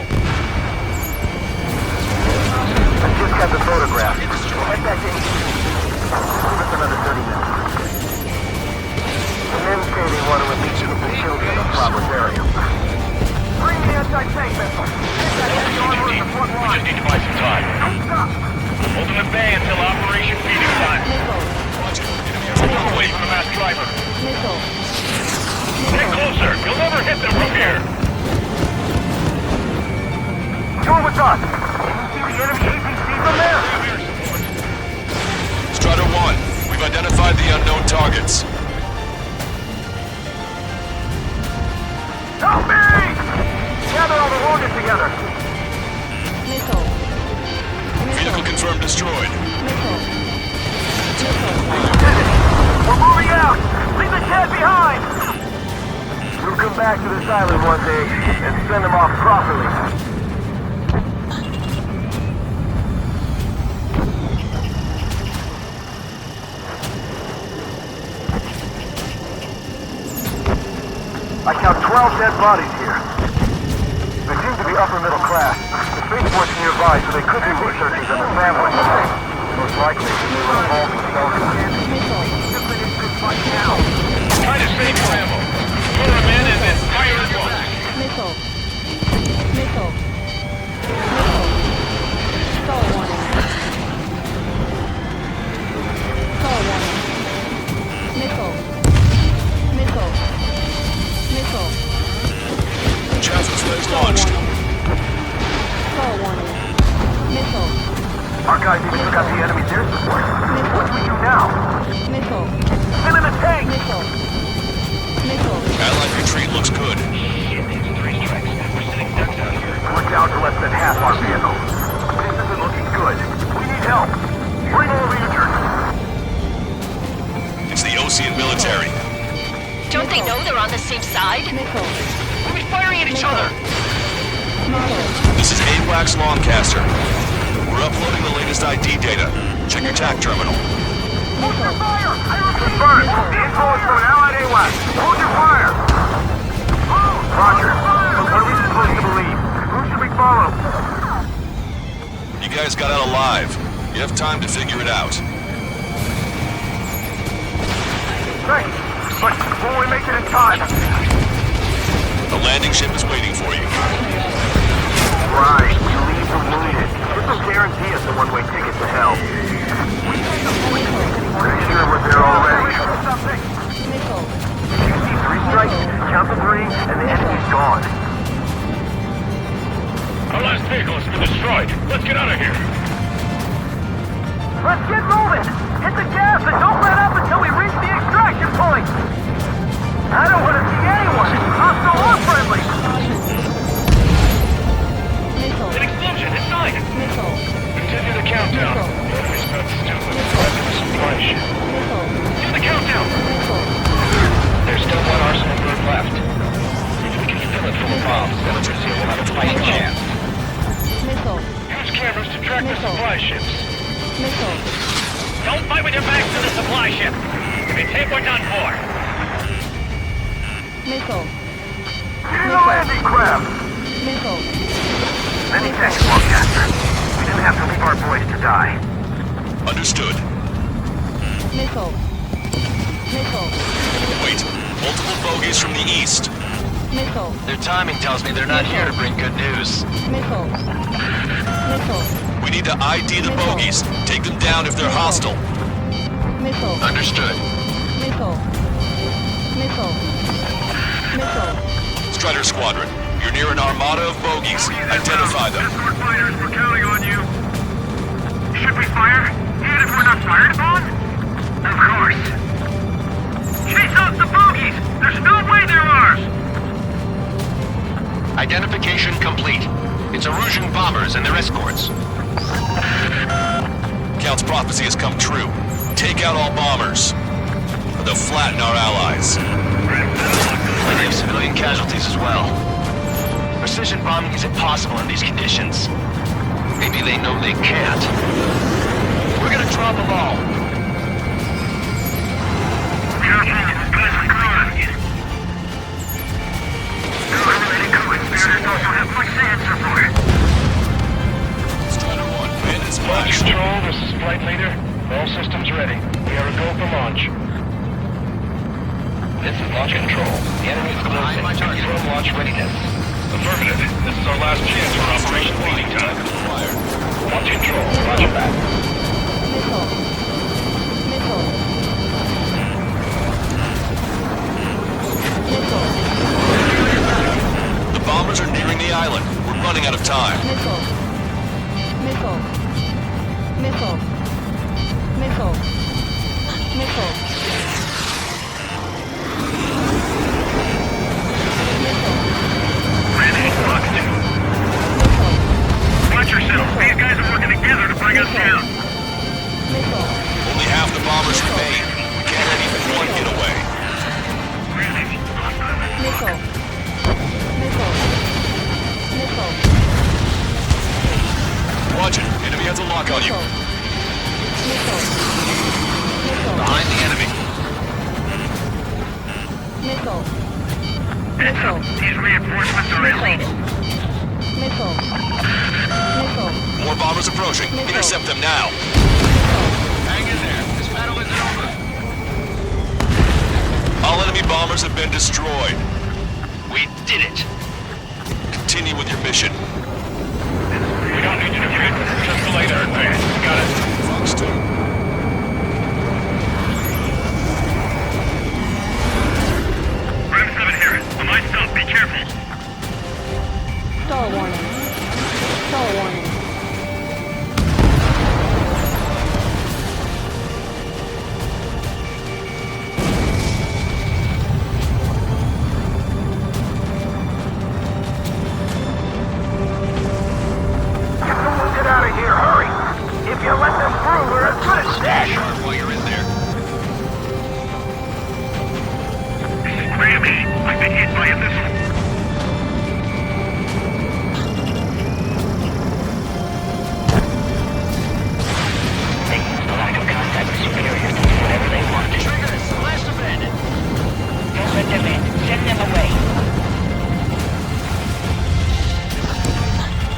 Speaker 8: I just got the photograph. Head back to HQ. Give us another 30 minutes. The men say they want to release you from children in a problem area. Bring the anti-tank missile. We just need to buy some time. Hold them at bay until Operation Phoenix time. Away from the mass driver. Get closer! You'll never hit them from here! Go with us! Can you see the enemy APC from there?
Speaker 6: Strider 1, we've identified the unknown targets.
Speaker 8: Help me! together.
Speaker 9: Missile.
Speaker 6: Vehicle confirmed destroyed.
Speaker 9: Missile.
Speaker 8: We're moving out! Leave the cat behind! We'll come back to this island one day and send them off properly. I count 12 dead bodies here. They seem to be upper middle class. The spaceport's nearby, so they could be researching them as family. Most likely, they were involved in
Speaker 4: Try to save your ammo. Lure them in and then fire at once.
Speaker 9: Missile. Missile. Missile. Skull warning. Skull warning. Missile. Missile. Missile.
Speaker 6: Chaffin flares launched.
Speaker 9: Skull warning. Missile.
Speaker 8: Our guys even took out the enemy's air support. What do we do now?
Speaker 9: Missile.
Speaker 8: Send in a tank!
Speaker 9: Missile. Missile.
Speaker 6: Allied retreat looks good.
Speaker 8: We're down to less than half our vehicle. This isn't looking good. We need help. Bring all Legion.
Speaker 6: It's the Osean military.
Speaker 9: Don't they know they're on the same side? Missile.
Speaker 10: We'll be firing at each other!
Speaker 6: This is AWACS Longcaster. We're uploading the latest ID data. Check your TAC terminal.
Speaker 8: Hold your fire! Confirmed. The info is from an allied AWACS. Hold your fire! Roger. What are we supposed to believe? Who should we follow?
Speaker 6: You guys got out alive. You have time to figure it out.
Speaker 8: Thanks. But will we make it in time?
Speaker 6: The landing ship is waiting for you.
Speaker 8: Right. We leave the wounded. This will guarantee us a one-way ticket to hell. Pretty sure we're there already.
Speaker 9: Missile.
Speaker 8: You see 3 strikes, count the 3, and the enemy's gone.
Speaker 4: Our last vehicle has been destroyed. Let's get out of here.
Speaker 8: Let's get moving! Hit the gas and don't let up until we reach the extraction point! I don't want to see anyone, hostile or friendly!
Speaker 9: Missile.
Speaker 4: An explosion inside!
Speaker 9: Missile.
Speaker 4: Continue the countdown. The enemy's not stupid. That's a supply ship.
Speaker 9: Missile.
Speaker 4: Do the countdown!
Speaker 9: Missile.
Speaker 10: There's still one arsenal group left. If we can fill it full of bombs, then Russia will have a fighting chance.
Speaker 9: Missile.
Speaker 4: Use cameras to track the supply ships.
Speaker 9: Missile.
Speaker 4: Don't fight with your backs to the supply ship. If it's hit, we're done for.
Speaker 9: Missile.
Speaker 8: Get in the landing craft!
Speaker 9: Missile.
Speaker 8: Many thanks, Longcaster. We didn't have to leave our boys to die.
Speaker 6: Understood.
Speaker 9: Missile. Missile.
Speaker 6: Wait. Multiple bogies from the east.
Speaker 9: Missile.
Speaker 10: Their timing tells me they're not here to bring good news.
Speaker 9: Missile. Missile.
Speaker 6: We need to ID the bogies. Take them down if they're hostile.
Speaker 9: Missile.
Speaker 10: Understood.
Speaker 9: Missile. Missile. Missile.
Speaker 6: Strider Squadron, you're near an armada of bogies. Identify them.
Speaker 8: Escort fighters, we're counting on you. Should we fire? Even if we're not fired upon? Of course. Chase out the bogies! There's no way they're ours!
Speaker 10: Identification complete. It's Erusian bombers and their escorts.
Speaker 6: Count's prophecy has come true. Take out all bombers. They'll flatten our allies.
Speaker 10: Plenty of civilian casualties as well. Precision bombing is impossible in these conditions. Maybe they know they can't. We're gonna drop them all.
Speaker 6: Strider 1, man is
Speaker 4: Flight control, this is flight leader. All systems ready. We are a go for launch.
Speaker 10: This is launch control. The enemy is close in. Confirm launch readiness.
Speaker 4: Affirmative. This is our last chance for Operation Feeding Time.
Speaker 10: Launch control. Roger that.
Speaker 9: Missile. Missile. Missile.
Speaker 6: The bombers are nearing the island. We're running out of time.
Speaker 9: Missile. Missile. Missile. Missile. Missile.
Speaker 4: Ready, locked in.
Speaker 6: has a lock on you.
Speaker 10: Behind the enemy.
Speaker 8: Missile.
Speaker 5: These reinforcements are elite.
Speaker 8: Missile.
Speaker 6: More bombers approaching. Intercept them now.
Speaker 5: Hang in there. This battle isn't over.
Speaker 6: All enemy bombers have been destroyed.
Speaker 10: We did it.
Speaker 6: Continue with your mission.
Speaker 5: We don't need to defeat. Just delay their advance. Got it.
Speaker 6: Fox 2.
Speaker 5: Ram 7 Harris. On my stop. Be careful.
Speaker 8: Stall warning. Stall warning.
Speaker 5: Get out of here. Hurry. If you let them through, we're as good as dead.
Speaker 10: Sharp while you're in there.
Speaker 5: Grammy, I've been hit by a missile.
Speaker 10: They use the lack of contact with superiors to do whatever they want. Triggers, blast abandoned. Don't let them in. Send them away.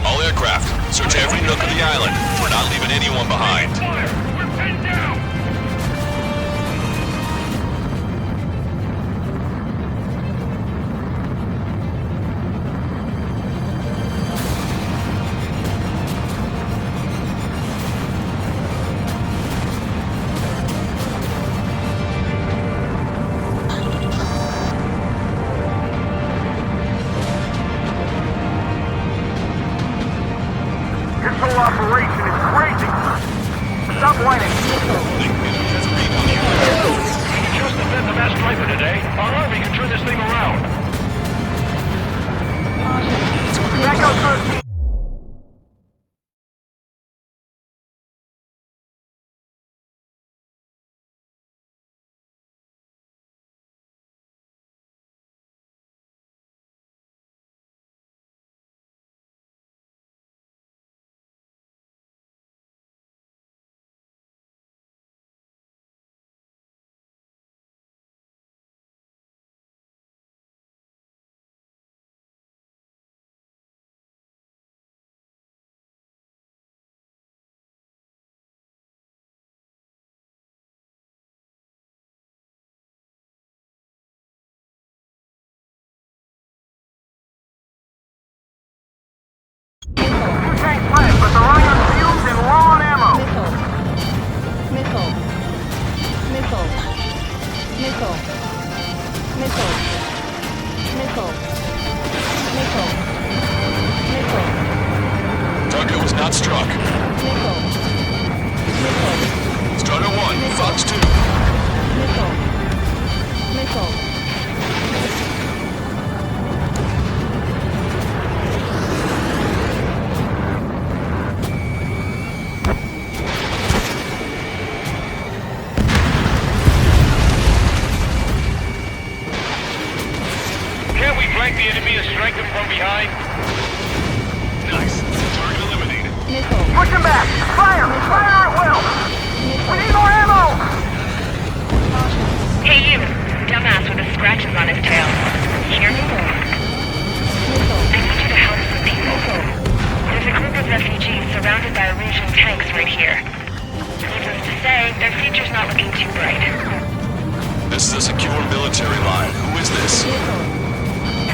Speaker 6: All aircraft, search every nook of the island. We're not leaving anyone behind.
Speaker 5: Fire! We're pinned down! This whole operation is crazy! Stop whining! Just defend the mass striper today. Our army can turn this thing around. Back out first. But they're running on fumes and low on ammo.
Speaker 8: Missile. Missile. Missile. Missile. Missile. Missile. Missile.
Speaker 6: Target was not struck.
Speaker 8: Missile. Missile.
Speaker 6: Strider 1, Fox 2.
Speaker 8: Missile. Missile.
Speaker 5: Can't we flank the enemy and strike them from behind?
Speaker 6: Nice. Target eliminated.
Speaker 8: Missile.
Speaker 5: Push them back! Fire! Fire at will! We need more ammo!
Speaker 17: Hey you, dumbass with the scratches on his tail. You hear me? I need you to help some people. There's a group of refugees surrounded by Rouge tanks right here. Needless to say, their future's not looking too bright.
Speaker 6: This is a secure military line. Who is this?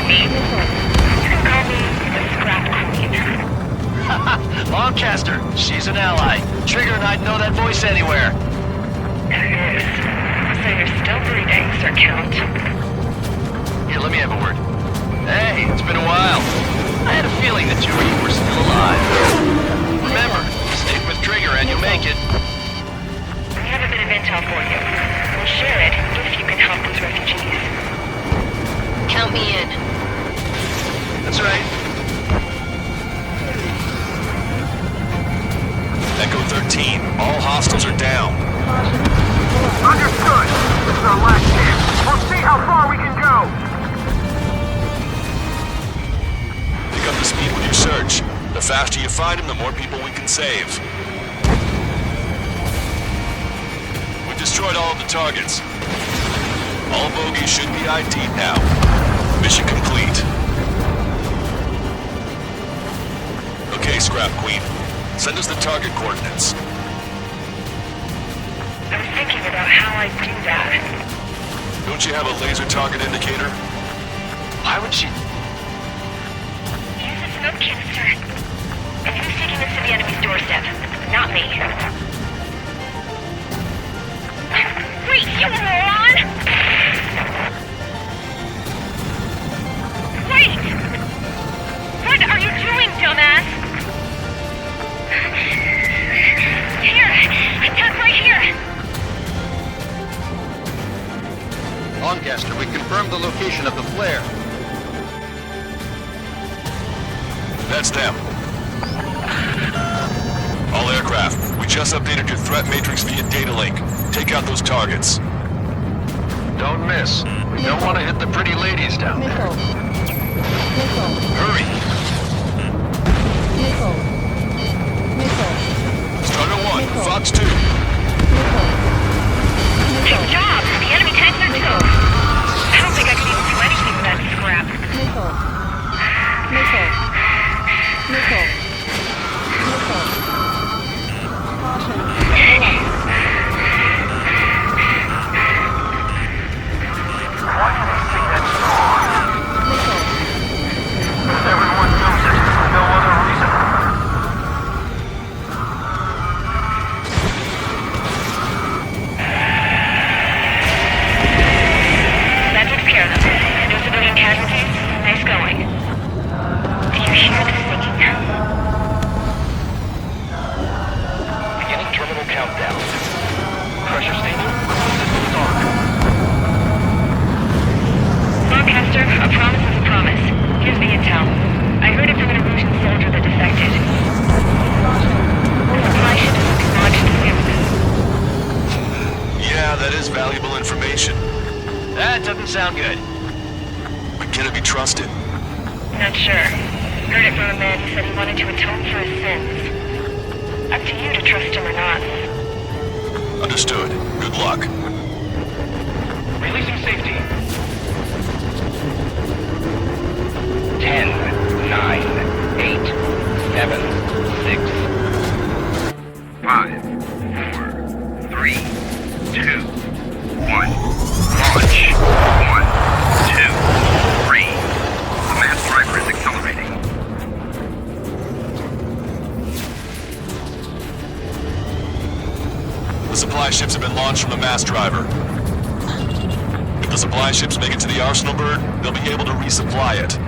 Speaker 17: Me? You can call me the Scrap Queen.
Speaker 10: Lancaster, she's an ally. Trigger and I'd know that voice anywhere.
Speaker 17: Yes. So you're still breathing, Sir Count.
Speaker 10: Here, let me have a word. Hey, it's been a while. I had a feeling the two of you were still alive. Remember, stick with Trigger and you'll make it.
Speaker 17: We have a bit of intel for you. We'll share it if you can help those refugees. Count me in.
Speaker 10: That's right.
Speaker 6: Echo 13, all hostiles are down.
Speaker 5: Understood. This is our last chance. We'll see how far we can go.
Speaker 6: Pick up the speed with your search. The faster you find them, the more people we can save. destroyed all of the targets. All bogies should be ID'd now. Mission complete. Okay, Scrap Queen. Send us the target coordinates.
Speaker 17: I was thinking about how I'd do that.
Speaker 6: Don't you have a laser target indicator?
Speaker 10: Why would she...
Speaker 17: Use a smoke canister. And who's taking this to the enemy's doorstep? Not me. Wait, you moron! Wait! What are you doing, dumbass? Here! Attack right here!
Speaker 13: Lancaster, we confirmed the location of the flare.
Speaker 6: That's them. All aircraft, we just updated your threat matrix via data link. Take out those targets.
Speaker 10: Don't miss. We don't want to hit the pretty ladies down there.
Speaker 6: Hurry! Strider 1, Fox 2.
Speaker 17: Good job! The enemy tanks are too. I don't think I could even do anything with that scrap.
Speaker 8: Why do they think that's wrong? Because everyone knows it for no other reason.
Speaker 17: That takes care of them. No civilian casualties. Nice going. Do you hear the singing?
Speaker 10: Beginning terminal countdown. Pressure stable. Systems on.
Speaker 17: Lancaster, a promise is a promise. Here's the intel. I heard it from an Erusian soldier that defected. The supply ship is looking launched soon.
Speaker 6: Yeah, that is valuable information.
Speaker 10: That doesn't sound good.
Speaker 6: But can it be trusted?
Speaker 17: Not sure. Heard it from a man who said he wanted to atone for his sins. Up to you to trust him or not.
Speaker 6: Understood. Good luck.
Speaker 10: Releasing safety. 10, 9, 8, 7, 6, 5, 4, 3, 2, 1. Launch. 1, 2, 3. The mass driver is accelerating.
Speaker 6: The supply ships have been launched from the mass driver. If the supply ships make it to the arsenal bird, they'll be able to resupply it.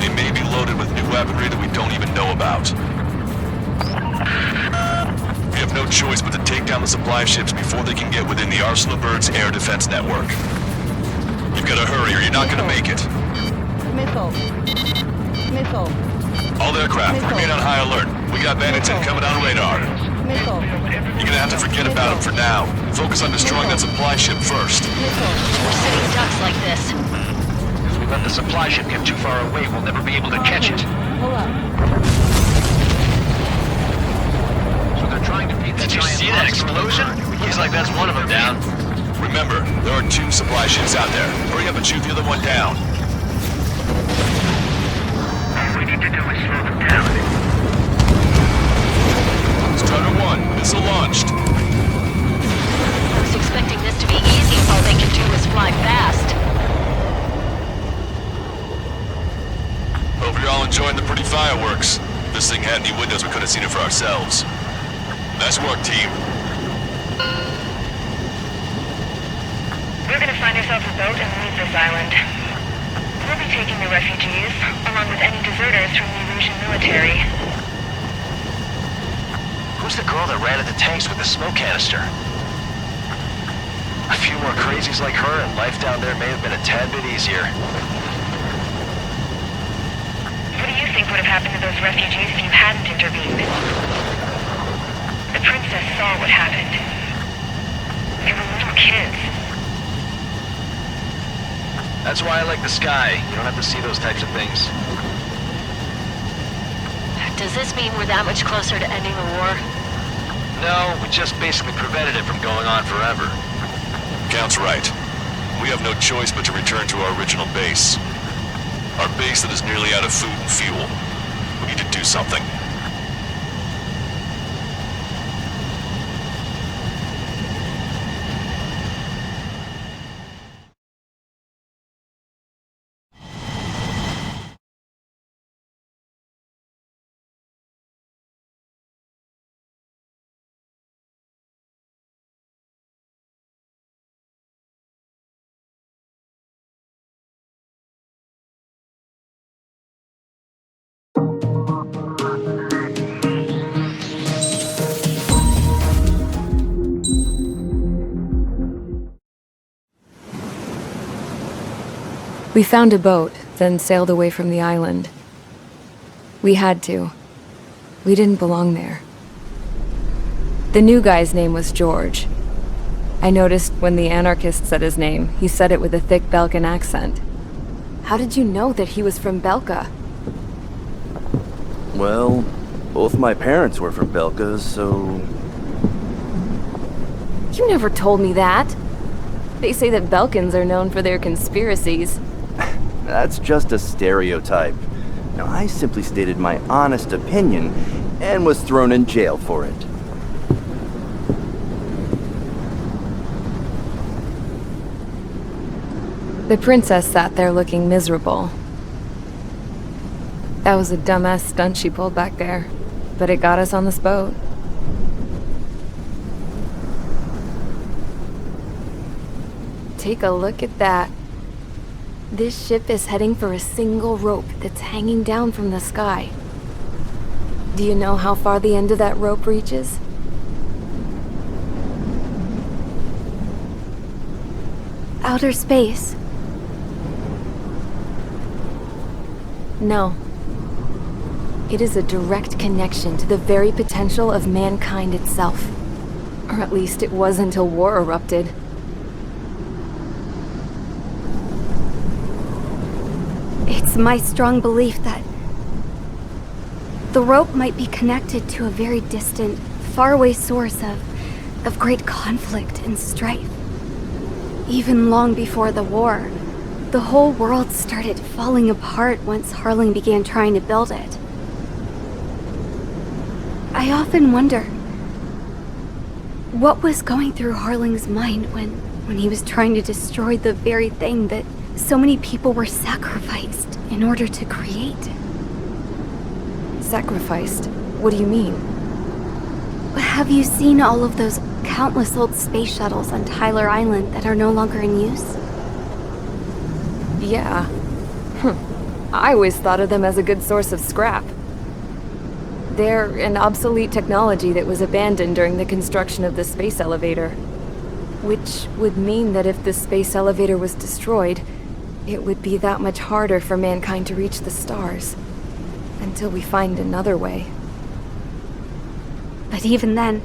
Speaker 6: They may be loaded with new weaponry that we don't even know about. We have no choice but to take down the supply ships before they can get within the arsenal bird's air defense network. You've got to hurry or you're not going to make it.
Speaker 18: Missile.
Speaker 6: All aircraft, remain on high alert. We got bandits incoming on radar. You're gonna have to forget about them for now. Focus on destroying that supply ship first.
Speaker 18: We're sitting ducks like this.
Speaker 10: If we let the supply ship get too far away, we'll never be able to catch it.
Speaker 18: Pull up.
Speaker 10: So they're trying to beat that. Did you see that explosion? He's like, that's one of them down.
Speaker 6: Remember, there are 2 supply ships out there. Hurry up and shoot the other one down.
Speaker 8: All we need to do is slow them down.
Speaker 6: Strider 1, missile launched.
Speaker 18: I was expecting this to be easy if all they can do is fly fast.
Speaker 6: Hope you're all enjoying the pretty fireworks. If this thing had any windows, we could have seen it for ourselves. Nice work, team.
Speaker 17: We're gonna find ourselves a boat and leave this island. We'll be taking the refugees, along with any deserters from the Erusian military.
Speaker 10: Who's the girl that ran at the tanks with the smoke canister? A few more crazies like her and life down there may have been a tad bit easier.
Speaker 17: What do you think would have happened to those refugees if you hadn't intervened? The princess saw what happened. They were little kids.
Speaker 10: That's why I like the sky. You don't have to see those types of things.
Speaker 18: Does this mean we're that much closer to ending the war?
Speaker 10: No, we just basically prevented it from going on forever.
Speaker 6: Count's right. We have no choice but to return to our original base. Our base that is nearly out of food and fuel. We need to do something.
Speaker 11: We found a boat, then sailed away from the island. We had to. We didn't belong there. The new guy's name was George. I noticed when the anarchist said his name, he said it with a thick Belkan accent. How did you know that he was from Belka?
Speaker 19: Well, both my parents were from Belka, so...
Speaker 11: You never told me that. They say that Belkans are known for their conspiracies.
Speaker 19: That's just a stereotype. Now, I simply stated my honest opinion and was thrown in jail for it.
Speaker 11: The princess sat there looking miserable. That was a dumbass stunt she pulled back there, but it got us on this boat. Take a look at that. This ship is heading for a single rope that's hanging down from the sky. Do you know how far the end of that rope reaches?
Speaker 12: Outer space.
Speaker 11: No. It is a direct connection to the very potential of mankind itself. Or at least it was until war erupted.
Speaker 12: It's my strong belief that the rope might be connected to a very distant, faraway source of great conflict and strife. Even long before the war, the whole world started falling apart once Harling began trying to build it. I often wonder what was going through Harling's mind when he was trying to destroy the very thing that so many people were sacrificed in order to create.
Speaker 11: Sacrificed? What do you mean?
Speaker 12: Have you seen all of those countless old space shuttles on Tyler Island that are no longer in use?
Speaker 11: Yeah. I always thought of them as a good source of scrap. They're an obsolete technology that was abandoned during the construction of the space elevator. Which would mean that if the space elevator was destroyed, it would be that much harder for mankind to reach the stars. Until we find another way.
Speaker 12: But even then,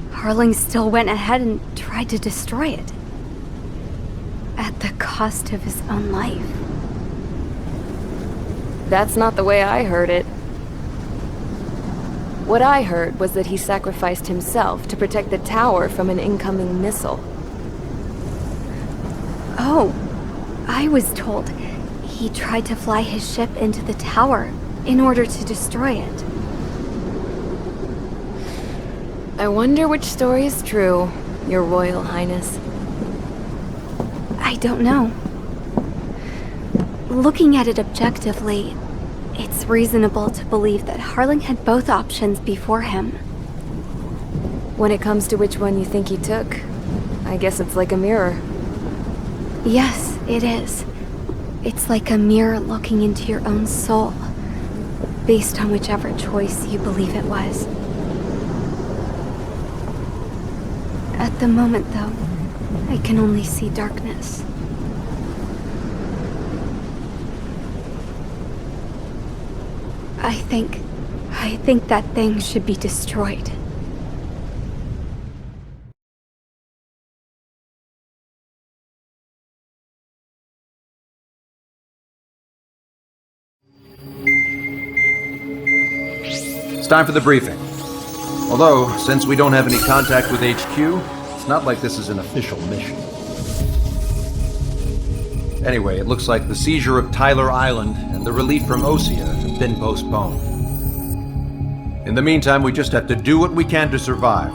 Speaker 12: Harling still went ahead and tried to destroy it. At the cost of his own life.
Speaker 11: That's not the way I heard it. What I heard was that he sacrificed himself to protect the tower from an incoming missile.
Speaker 12: Oh, I was told he tried to fly his ship into the tower in order to destroy it.
Speaker 11: I wonder which story is true, Your Royal Highness.
Speaker 12: I don't know. Looking at it objectively, it's reasonable to believe that Harling had both options before him.
Speaker 11: When it comes to which one you think he took, I guess it's like a mirror.
Speaker 12: Yes, it is. It's like a mirror looking into your own soul, based on whichever choice you believe it was. At the moment, though, I can only see darkness. I think that thing should be destroyed.
Speaker 13: It's time for the briefing. Although, since we don't have any contact with HQ, it's not like this is an official mission. Anyway, it looks like the seizure of Tyler Island and the relief from Osea have been postponed. In the meantime, we just have to do what we can to survive.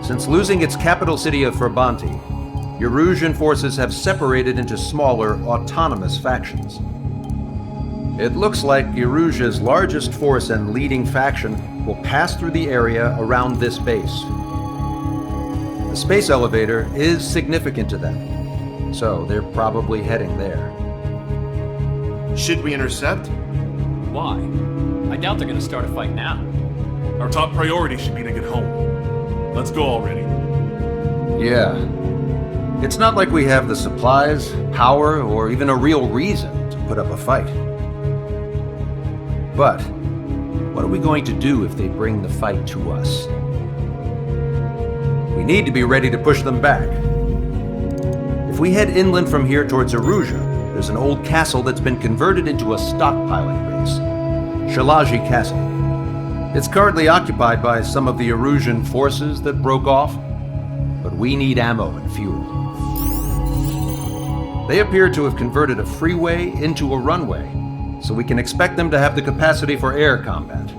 Speaker 13: Since losing its capital city of Brabante, Erusian forces have separated into smaller, autonomous factions. It looks like Erusia's largest force and leading faction will pass through the area around this base. The space elevator is significant to them, so they're probably heading there.
Speaker 20: Should we intercept?
Speaker 21: Why? I doubt they're gonna start a fight now.
Speaker 7: Our top priority should be to get home. Let's go already.
Speaker 13: Yeah. It's not like we have the supplies, power, or even a real reason to put up a fight. But what are we going to do if they bring the fight to us? We need to be ready to push them back. If we head inland from here towards Erusia, there's an old castle that's been converted into a stockpiling base. Shalaji Castle. It's currently occupied by some of the Erusian forces that broke off, but we need ammo and fuel. They appear to have converted a freeway into a runway, so we can expect them to have the capacity for air combat.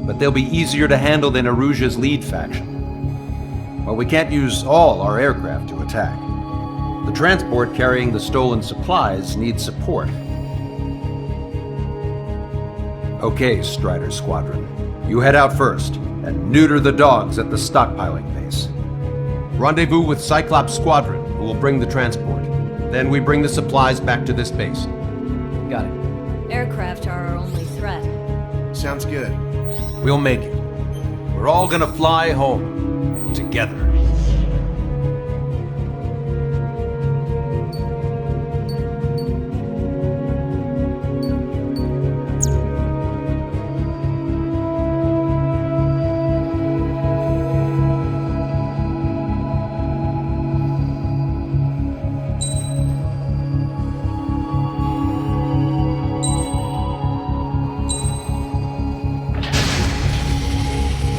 Speaker 13: But they'll be easier to handle than Erusia's lead faction. While we can't use all our aircraft to attack, the transport carrying the stolen supplies needs support. Okay, Strider Squadron. You head out first and neuter the dogs at the stockpiling base. Rendezvous with Cyclops Squadron, who will bring the transport. Then we bring the supplies back to this base.
Speaker 21: Got it.
Speaker 9: Aircraft are our only threat.
Speaker 20: Sounds good.
Speaker 13: We'll make it. We're all gonna fly home. Together.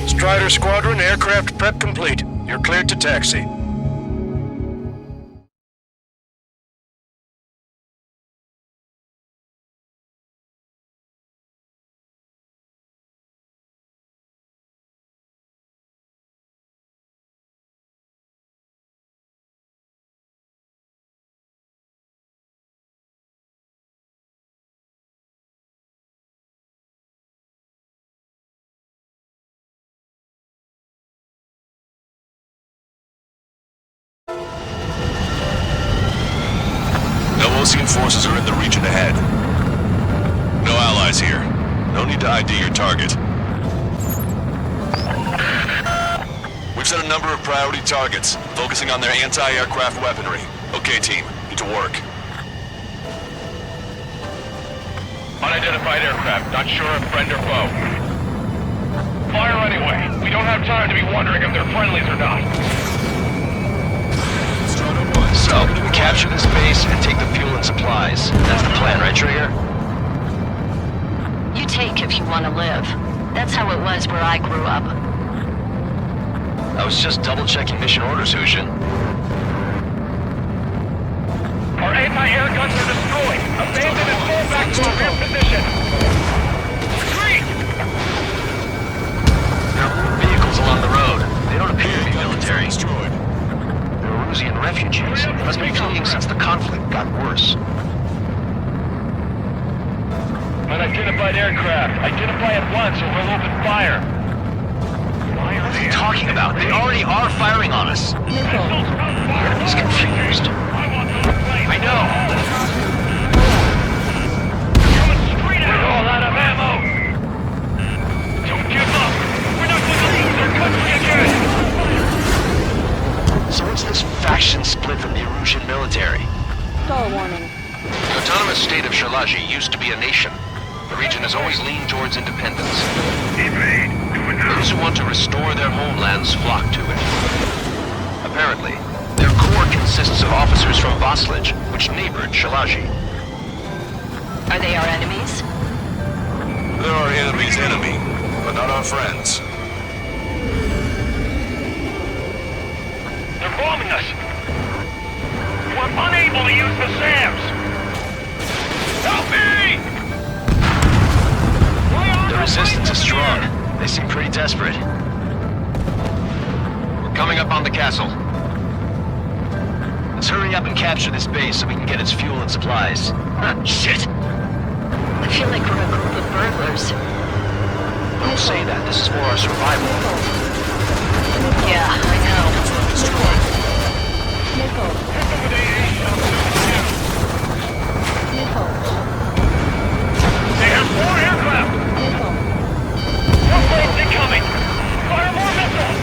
Speaker 16: Strider Squadron, aircraft prep complete. You're cleared to taxi.
Speaker 6: Ocean forces are in the region ahead. No allies here. No need to ID your target. We've set a number of priority targets, focusing on their anti-aircraft weaponry. Okay, team. Get to work.
Speaker 4: Unidentified aircraft. Not sure if friend or foe. Fire anyway. We don't have time to be wondering if they're friendlies or not.
Speaker 10: So, we capture this base and take the fuel and supplies. That's the plan, right, Trigger?
Speaker 18: You take if you want to live. That's how it was where I grew up.
Speaker 10: I was just double-checking mission orders, Hushin.
Speaker 4: Our anti-air guns are destroyed. Abandon and fall back to our rear position. Retreat!
Speaker 10: There are more vehicles along the road. They don't appear to be military. Erusian refugees must be fleeing since the conflict got worse.
Speaker 4: Unidentified aircraft. Identify at once or we'll open fire.
Speaker 10: What are they talking about? They already are firing on us. He's confused.
Speaker 4: I know. We're all out of ammo. Don't give up. We're not going to lose our country again.
Speaker 10: So what's this faction split from the Erusian military?
Speaker 9: Stall warning.
Speaker 10: The autonomous state of Shalaji used to be a nation. The region has always leaned towards independence. Those who want to restore their homelands flock to it. Apparently, their core consists of officers from Vaslij, which neighbored Shalaji.
Speaker 18: Are they our enemies?
Speaker 6: They're our enemy's enemy, but not our friends.
Speaker 4: They're bombing us! We're unable to use the SAMs! Help me!
Speaker 10: The resistance is strong. They seem pretty desperate. We're coming up on the castle. Let's hurry up and capture this base so we can get its fuel and supplies. Shit!
Speaker 18: I feel like we're a group of burglars.
Speaker 10: Don't say that. This is for our survival.
Speaker 18: Yeah, I know.
Speaker 4: They have 4 aircraft! More planes incoming! Fire more missiles!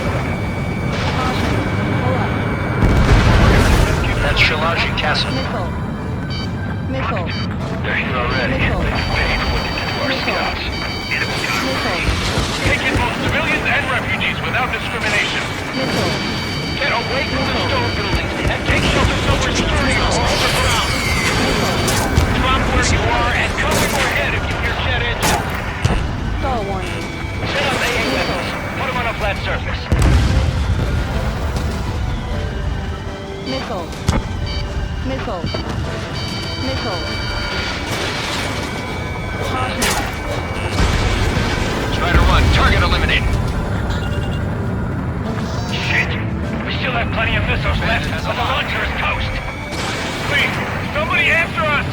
Speaker 10: That's Shilaji Castle.
Speaker 4: They're here already. They've paid for what they did to our scouts. Take in both civilians and refugees without discrimination. Get away from the stone buildings and take shelter somewhere sturdy off the ground. Drop where you are and cover your head if you hear jet engines. Set up AA weapons. Put them on a flat surface.
Speaker 10: Strider 1, target eliminated.
Speaker 4: Shit! We still have plenty of missiles left, but the launcher is toast. Please, somebody answer us!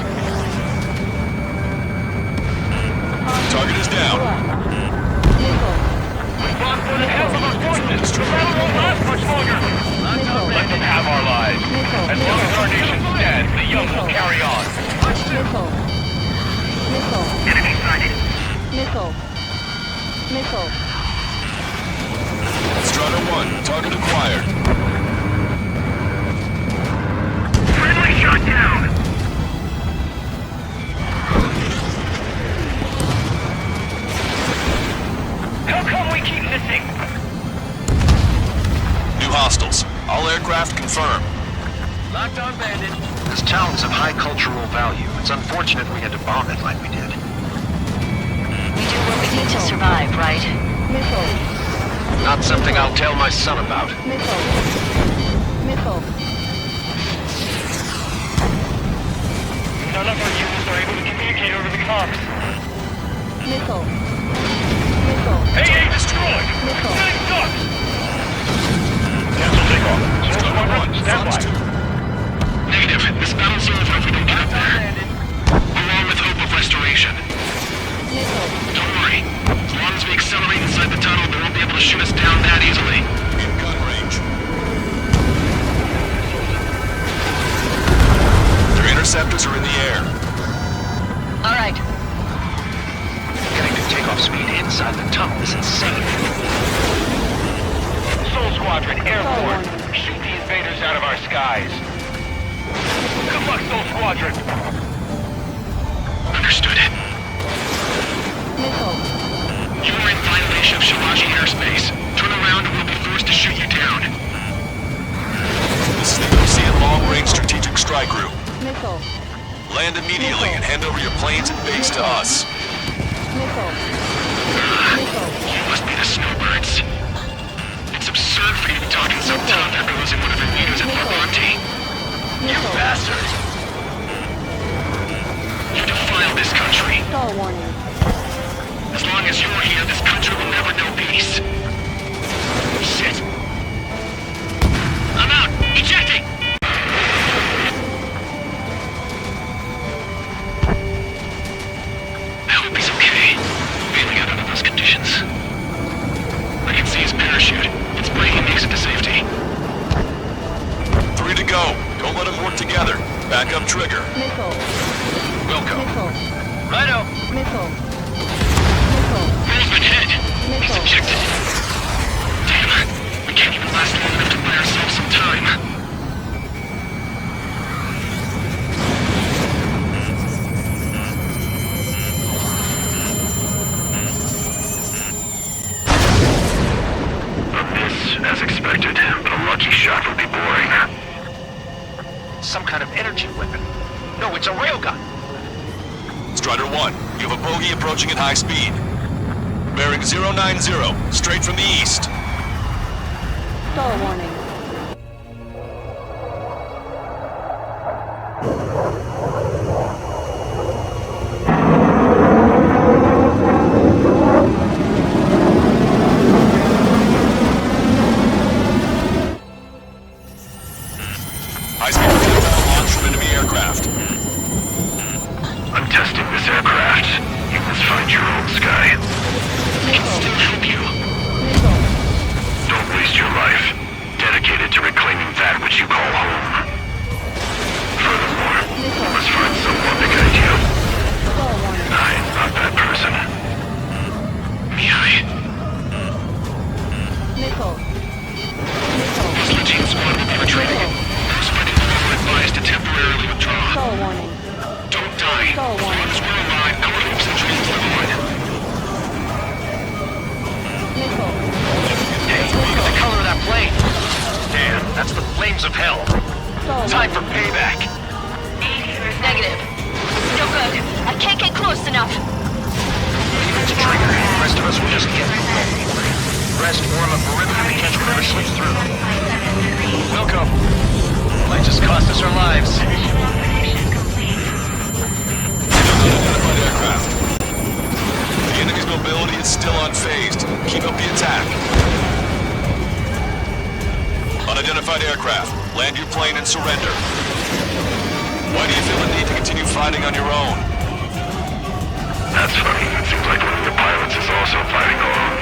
Speaker 6: Target is down.
Speaker 4: We've lost more than half of our forces. The battle won't last much longer. Let them have our lives. As long as our nation stands, the young will carry on. Enemy sighted.
Speaker 6: Strider 1, target acquired.
Speaker 4: Friendly shot down! How come we keep missing?
Speaker 6: New hostiles. All aircraft confirmed.
Speaker 10: Locked on bandit. This town's of high cultural value. It's unfortunate we had to bomb it like we did.
Speaker 18: We do what we need to survive, right?
Speaker 10: Not something I'll tell my son about.
Speaker 4: None of our units are able to communicate over the comms. AA destroyed! Nine ducks! Cancel takeoff. Source 1, stand by.
Speaker 5: Negative. This battle's over if we don't get up there. Along with hope of restoration. Don't worry. As long as we accelerate inside the tunnel, they won't be able to shoot us down that easily.
Speaker 6: In gun range. Their interceptors are in the air.
Speaker 18: All right.
Speaker 10: Getting to takeoff speed inside the tunnel is insane.
Speaker 4: Soul Squadron, airborne. Shoot the invaders out of our skies. Good luck, Soul Squadron.
Speaker 5: Understood. You are in violation of Shilaji airspace. Turn around and we'll be forced to shoot you down.
Speaker 6: This is the Ocean Long-Range Strategic Strike Group. Land immediately and hand over your planes and base to us.
Speaker 5: You must be the snowbirds. It's absurd for you to be talking so tough after losing one of your leaders at Parte. You bastard! You defile this country. As long as you're here, this country will never know peace. Shit! I'm out! Ejecting! I hope he's okay. Bailing out under those conditions. I can see his parachute. It's praying he makes it to safety.
Speaker 6: 3 to go. Don't let them work together. Back up trigger.
Speaker 10: Wilco. Righto.
Speaker 5: Roll's been hit. He's ejected. Damn. We can't even last long enough to buy ourselves some time.
Speaker 4: A miss, as expected, but a lucky shot would be boring.
Speaker 10: Some kind of energy weapon. No, it's a railgun.
Speaker 6: Strider 1, you have a bogey approaching at high speed. Bearing 090, straight from the east.
Speaker 1: Stall warning.
Speaker 6: High-speed projectile launch from enemy aircraft.
Speaker 4: I'm testing this aircraft. You must find your own sky. I can still help you. Don't waste your life. Dedicated to reclaiming that which you call home. Furthermore, you must find someone to guide you. I'm not that person. Mihai. Muslim team squad will be retreating. Those fighting the war advised to temporarily withdraw. Don't die. As long as we're alive, our hopes and dreams live on.
Speaker 10: Hey, look at the color of that plane. Damn, that's the flames of hell. Time for payback.
Speaker 18: Negative. No good. I can't get close enough.
Speaker 10: Leave it to Trigger. The rest of us will just get rest, form a perimeter to catch whatever slips through. Welcome. Might just cost us our lives.
Speaker 6: Unidentified aircraft. The enemy's mobility is still unfazed. Keep up the attack. Unidentified aircraft. Land your plane and surrender. Why do you feel the need to continue fighting on your own?
Speaker 4: That's funny. It seems like one of your pilots is also fighting alone.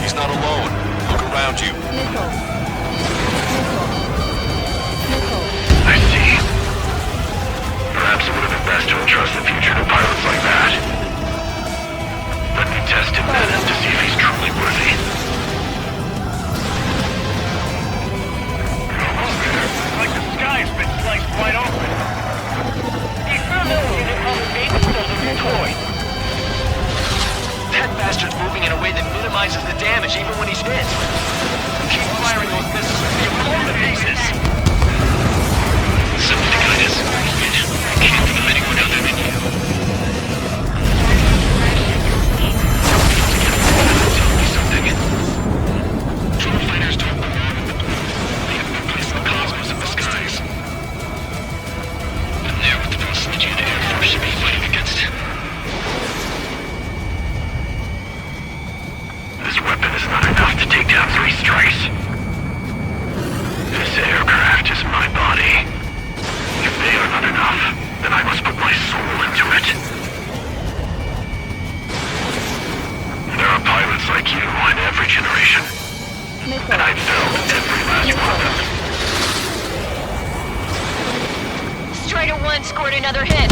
Speaker 6: He's not alone. Look around you.
Speaker 4: I see. Perhaps it would have been best to entrust the future to pilots like that. Let me test him then to see if he's truly worthy. You're almost there. It's like the sky's been sliced wide open. The experimental unit on the base is still deployed.
Speaker 10: That bastard's moving in a way that minimizes the damage even when he's hit. Keep firing those missiles and you'll blow him to pieces.
Speaker 4: Something I just can't think of anyone other than you. Tell me something. Drone fighters don't belong in the blue. They have no place in the cosmos of the skies. And they're what the facility of the Air Force should be fighting against. This weapon is not enough to take down 3 strikes. This aircraft is my body. If they are not enough, then I must put my soul into it. There are pilots like you in every generation. And I've felled every last one of them.
Speaker 18: Strider 1 scored another hit.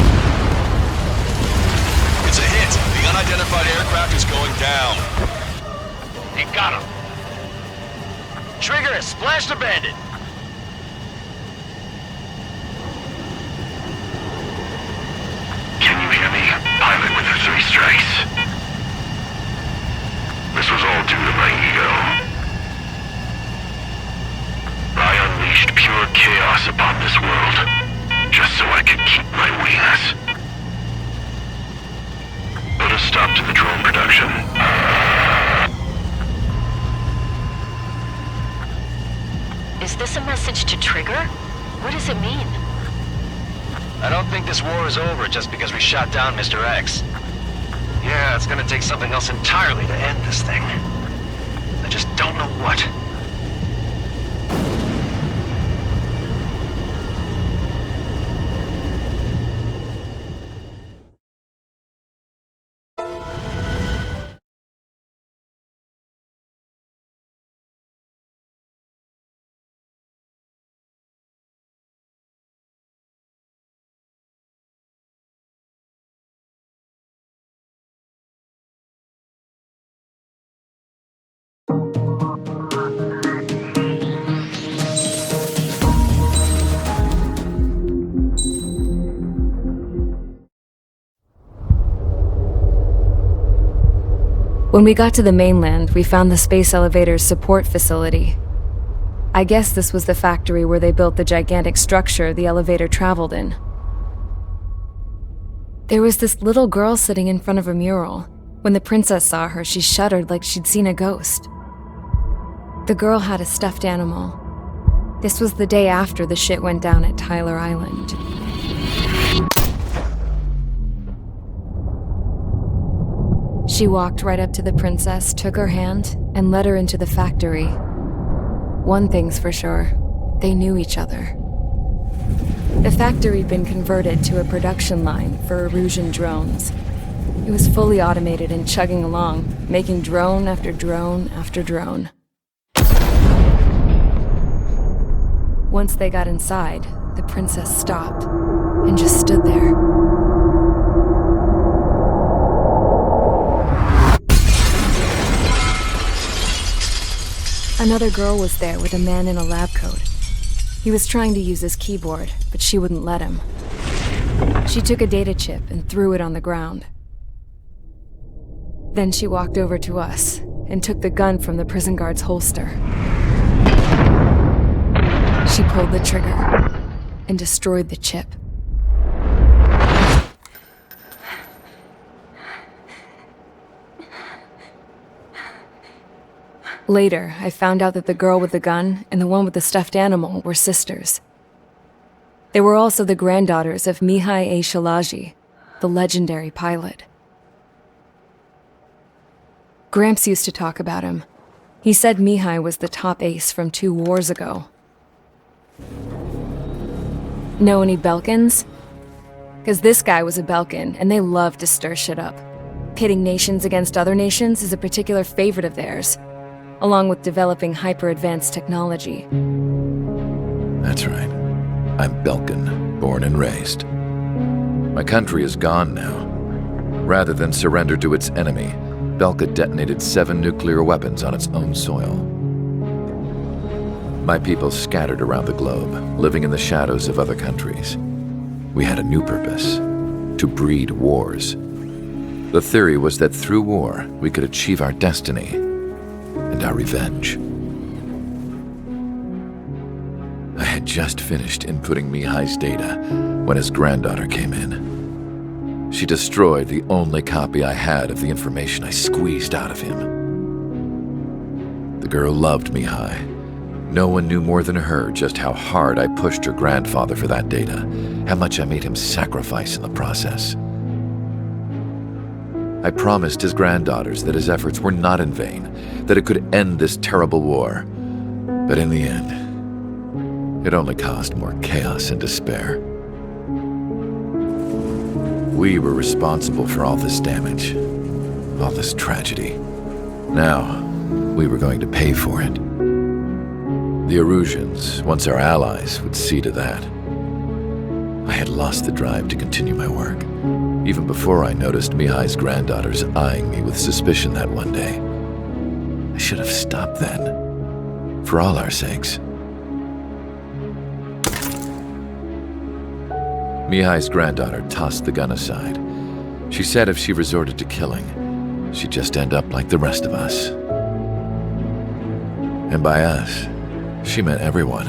Speaker 6: It's a hit. The unidentified aircraft is going down.
Speaker 10: You got him. Trigger has splashed a bandit.
Speaker 4: Can you hear me, pilot with the 3 strikes? This was all due to my ego. I unleashed pure chaos upon this world, just so I could keep my wings. Put a stop to the drone production.
Speaker 18: Is this a message to Trigger? What does it mean?
Speaker 10: I don't think this war is over just because we shot down Mr. X. Yeah, it's gonna take something else entirely to end this thing. I just don't know what.
Speaker 11: When we got to the mainland, we found the space elevator's support facility. I guess this was the factory where they built the gigantic structure the elevator traveled in. There was this little girl sitting in front of a mural. When the princess saw her, she shuddered like she'd seen a ghost. The girl had a stuffed animal. This was the day after the shit went down at Tyler Island. She walked right up to the princess, took her hand, and led her into the factory. One thing's for sure, they knew each other. The factory'd been converted to a production line for Erusian drones. It was fully automated and chugging along, making drone after drone after drone. Once they got inside, the princess stopped and just stood there. Another girl was there with a man in a lab coat. He was trying to use his keyboard, but she wouldn't let him. She took a data chip and threw it on the ground. Then she walked over to us and took the gun from the prison guard's holster. She pulled the trigger and destroyed the chip. Later, I found out that the girl with the gun and the one with the stuffed animal were sisters. They were also the granddaughters of Mihai A. Shalaji, the legendary pilot. Gramps used to talk about him. He said Mihai was the top ace from 2 wars ago. Know any Belkans? Because this guy was a Belkan, and they love to stir shit up. Pitting nations against other nations is a particular favorite of theirs, along with developing hyper-advanced technology.
Speaker 2: That's right. I'm Belkan, born and raised. My country is gone now. Rather than surrender to its enemy, Belka detonated 7 nuclear weapons on its own soil. My people scattered around the globe, living in the shadows of other countries. We had a new purpose: to breed wars. The theory was that through war, we could achieve our destiny and our revenge. I had just finished inputting Mihai's data when his granddaughter came in. She destroyed the only copy I had of the information I squeezed out of him. The girl loved Mihai. No one knew more than her just how hard I pushed her grandfather for that data, how much I made him sacrifice in the process. I promised his granddaughters that his efforts were not in vain, that it could end this terrible war. But in the end, it only caused more chaos and despair. We were responsible for all this damage, all this tragedy. Now, we were going to pay for it. The Erusians, once our allies, would see to that. I had lost the drive to continue my work, even before I noticed Mihai's granddaughters eyeing me with suspicion that one day. I should have stopped then, for all our sakes. Mihai's granddaughter tossed the gun aside. She said if she resorted to killing, she'd just end up like the rest of us. And by us, she meant everyone,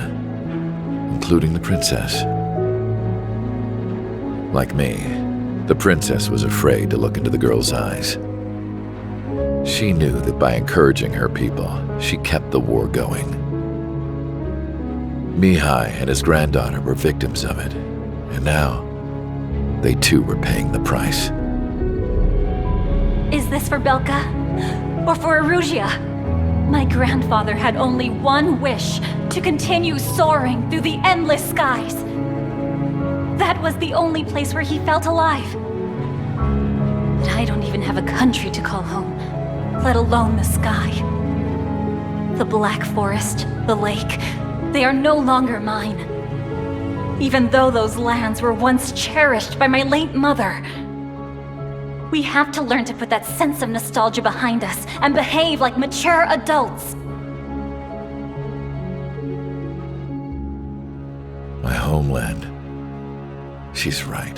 Speaker 2: including the princess. Like me, the princess was afraid to look into the girl's eyes. She knew that by encouraging her people, she kept the war going. Mihai and his granddaughter were victims of it, and now they too were paying the price.
Speaker 22: Is this for Belka? Or for Erusia? My grandfather had only one wish: to continue soaring through the endless skies. That was the only place where he felt alive. But I don't even have a country to call home, let alone the sky. The Black Forest, the lake, they are no longer mine. Even though those lands were once cherished by my late mother. We have to learn to put that sense of nostalgia behind us and behave like mature adults.
Speaker 2: My homeland. She's right.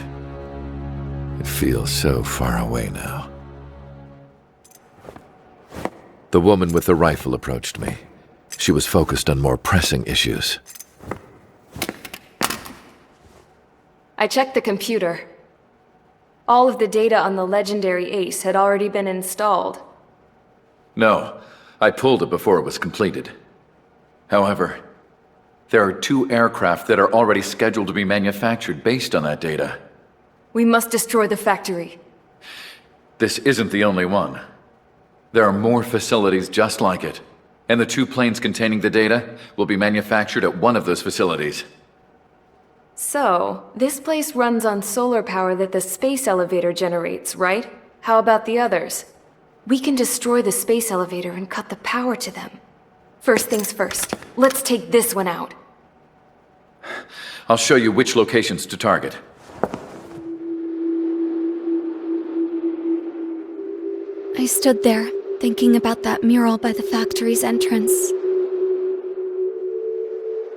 Speaker 2: It feels so far away now. The woman with the rifle approached me. She was focused on more pressing issues.
Speaker 11: I checked the computer. All of the data on the legendary Ace had already been installed.
Speaker 2: No, I pulled it before it was completed. However, there are 2 aircraft that are already scheduled to be manufactured based on that data.
Speaker 11: We must destroy the factory.
Speaker 2: This isn't the only one. There are more facilities just like it, and the 2 planes containing the data will be manufactured at one of those facilities.
Speaker 11: So, this place runs on solar power that the space elevator generates, right? How about the others? We can destroy the space elevator and cut the power to them. First things first, let's take this one out.
Speaker 2: I'll show you which locations to target.
Speaker 12: I stood there, thinking about that mural by the factory's entrance.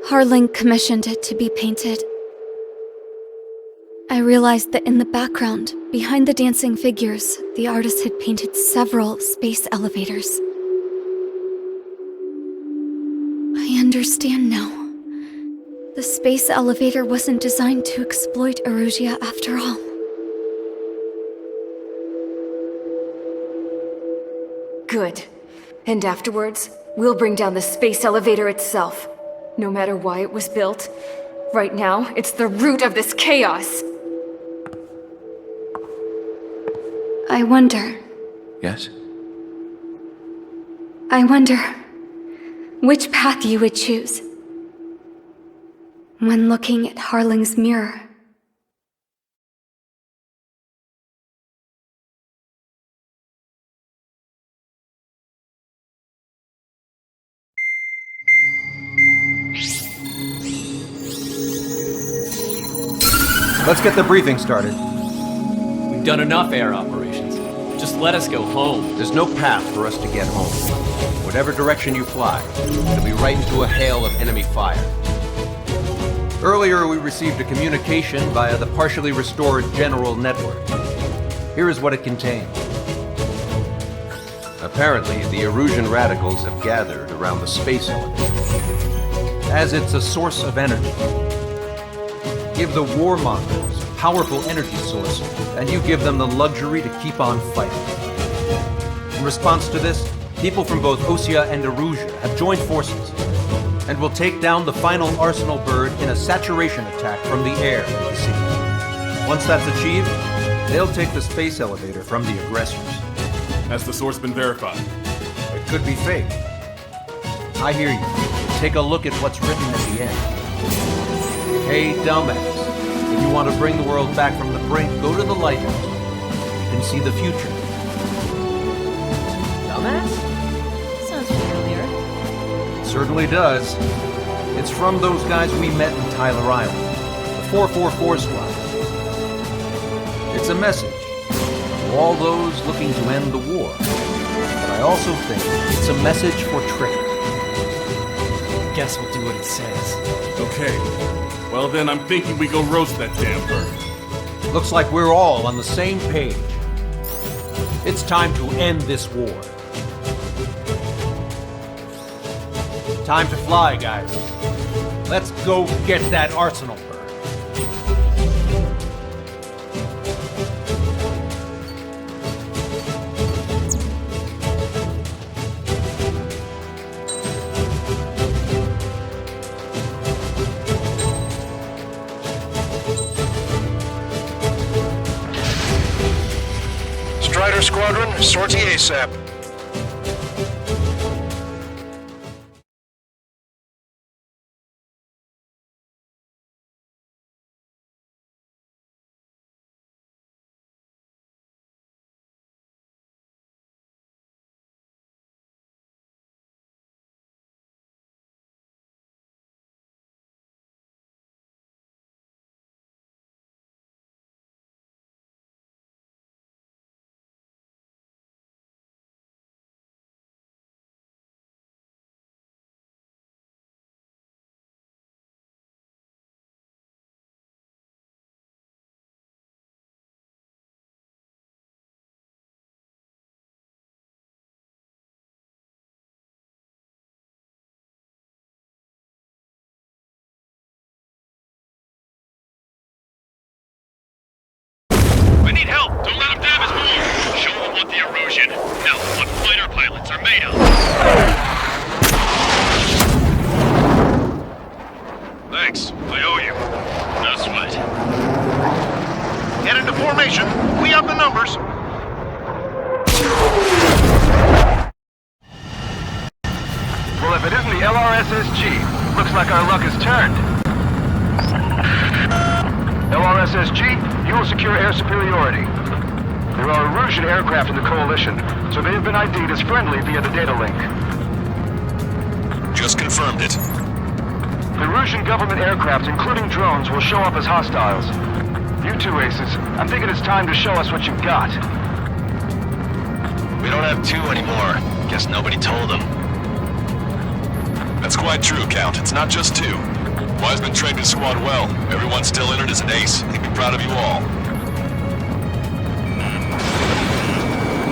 Speaker 12: Harling commissioned it to be painted. I realized that in the background, behind the dancing figures, the artist had painted several space elevators. I understand now. The space elevator wasn't designed to exploit Erusia after all.
Speaker 11: Good. And afterwards, we'll bring down the space elevator itself. No matter why it was built, right now, it's the root of this chaos.
Speaker 12: I wonder
Speaker 2: Yes?
Speaker 12: which path you would choose when looking at Harling's mirror.
Speaker 13: Let's get the briefing started.
Speaker 21: We've done enough air operations. Just let us go home.
Speaker 13: There's no path for us to get home. Whatever direction you fly, it'll be right into a hail of enemy fire. Earlier, we received a communication via the partially restored general network. Here is what it contained. Apparently, the Erusian radicals have gathered around the space elevator, as it's a source of energy. Give the warmongers a powerful energy source, and you give them the luxury to keep on fighting. In response to this, people from both Osea and Erusia have joined forces, and will take down the final Arsenal bird in a saturation attack from the air to the sea. Once that's achieved, they'll take the space elevator from the aggressors.
Speaker 7: Has the source been verified?
Speaker 13: It could be fake. I hear you. Take a look at what's written at the end. Hey, dumbass. If you want to bring the world back from the brink, go to the lighthouse. You can see the future.
Speaker 18: Dumbass? Sounds familiar.
Speaker 13: It certainly does. It's from those guys we met in Tyler Island, the 444 squad. It's a message to all those looking to end the war. But I also think it's a message for trickery.
Speaker 21: Guess we'll do what it says.
Speaker 7: Okay. Well then, I'm thinking we go roast that damn bird.
Speaker 13: Looks like we're all on the same page. It's time to end this war. Time to fly, guys. Let's go get that Arsenal bird.
Speaker 16: Strider Squadron, sortie ASAP.
Speaker 10: if it isn't the LRSSG, looks like our luck has turned. LRSSG, you will secure air superiority. There are Erusian aircraft in the Coalition, so they have been ID'd as friendly via the data link.
Speaker 6: Just confirmed it.
Speaker 10: The Erusian government aircraft, including drones, will show up as hostiles. You two aces, I'm thinking it's time to show us what you've got. We don't have two anymore. Guess nobody told them.
Speaker 6: That's quite true, Count. It's not just two. Wiseman trained his squad well. Everyone still entered as an ace. He'd be proud of you all.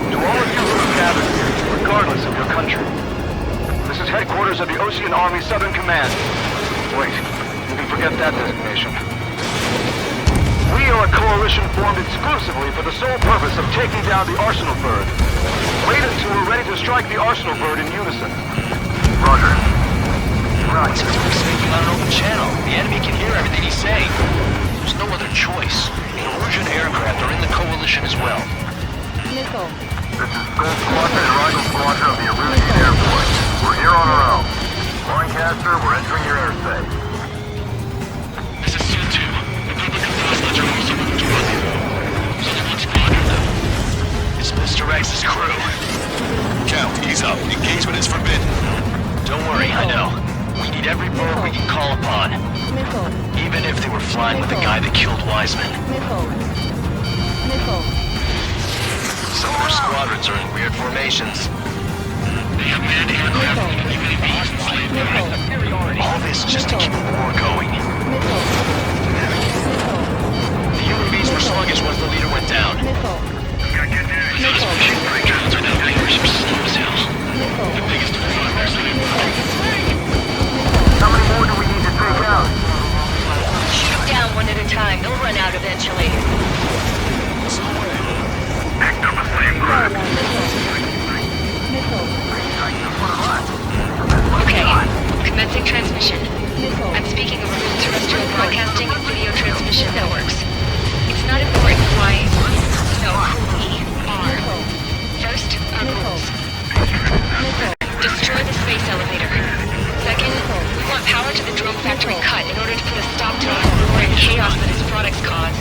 Speaker 10: To all of you who have gathered here, regardless of your country, this is headquarters of the Ocean Army Southern Command. Wait, you can forget that designation. We are a coalition formed exclusively for the sole purpose of taking down the Arsenal Bird. Wait until we're ready to strike the Arsenal Bird in unison.
Speaker 6: Roger.
Speaker 10: Right. We're speaking on an open channel. The enemy can hear everything he's saying. There's no other choice. The Erusian aircraft are in the coalition as well.
Speaker 1: Missile.
Speaker 6: This is Gold Squadron and Rival Squadron of the Erusian Air Force. We're here on our own. Lancaster, we're entering your airspace.
Speaker 5: This is C2. Republican hostiles are also moving to us. There's one squadron though.
Speaker 10: It's Mr. X's crew.
Speaker 6: Count, ease up. Engagement is forbidden.
Speaker 10: Don't worry, I know. We need every bird we can call upon.
Speaker 1: Missile.
Speaker 10: Even if they were flying with the guy that killed Wiseman.
Speaker 1: Missile. Missile.
Speaker 10: Some of their squadrons are in weird formations.
Speaker 5: They have manned aircraft with UAVs and slave craft.
Speaker 10: All this just to keep the war going. The UAVs were sluggish once the leader went down.
Speaker 5: Those machine break drones are now anchors for slow as hell. The biggest one on their slave craft.
Speaker 8: How many more do we need to take out?
Speaker 18: Shoot them down one at a time. They'll run out eventually.
Speaker 5: Acto the flame craft.
Speaker 17: Okay, commencing transmission. I'm speaking over both terrestrial broadcasting and video transmission networks. It's not important why, no, who we are. First, our goals. Destroy the space elevator. Second, we want power to the drone factory cut in order to put a stop to the uproar and chaos that its products cause.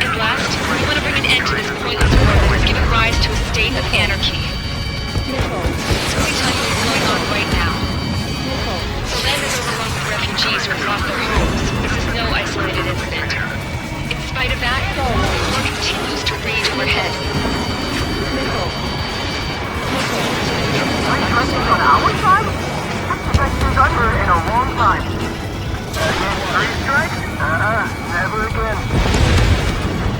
Speaker 17: And last, we want to bring an end to this pointless war that has given rise to a state of anarchy. So let me tell you what's going on right now. The land is overrun with refugees who have lost their homes. This is no isolated incident. In spite of that, the war continues to rage overhead.
Speaker 8: On our side? That's the best news I've heard in a long time. Again, 3 strikes? Never again.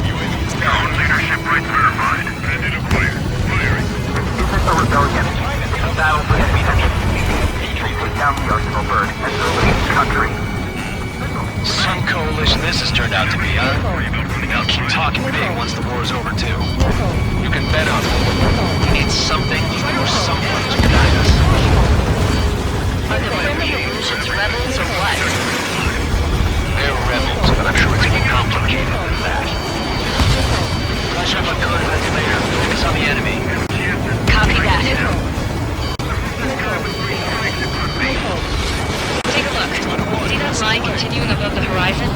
Speaker 5: UAVs down. Leadership right verified. Ready to fire. Firing.
Speaker 8: This is the rebellion. It's a battle for independence. Take down the Arsenal Bird and liberate the country.
Speaker 10: Some coalition this has turned out to be, huh? They'll keep talking big once the war's over, too. You can bet on it. We need something or someone to guide us.
Speaker 18: Are the friendly Erusians rebels or what?
Speaker 10: They're rebels, but I'm sure it's more complicated than that. Rush up a gun regulator. Focus on the enemy.
Speaker 18: Copy that. Take a look. See that line continuing above the horizon?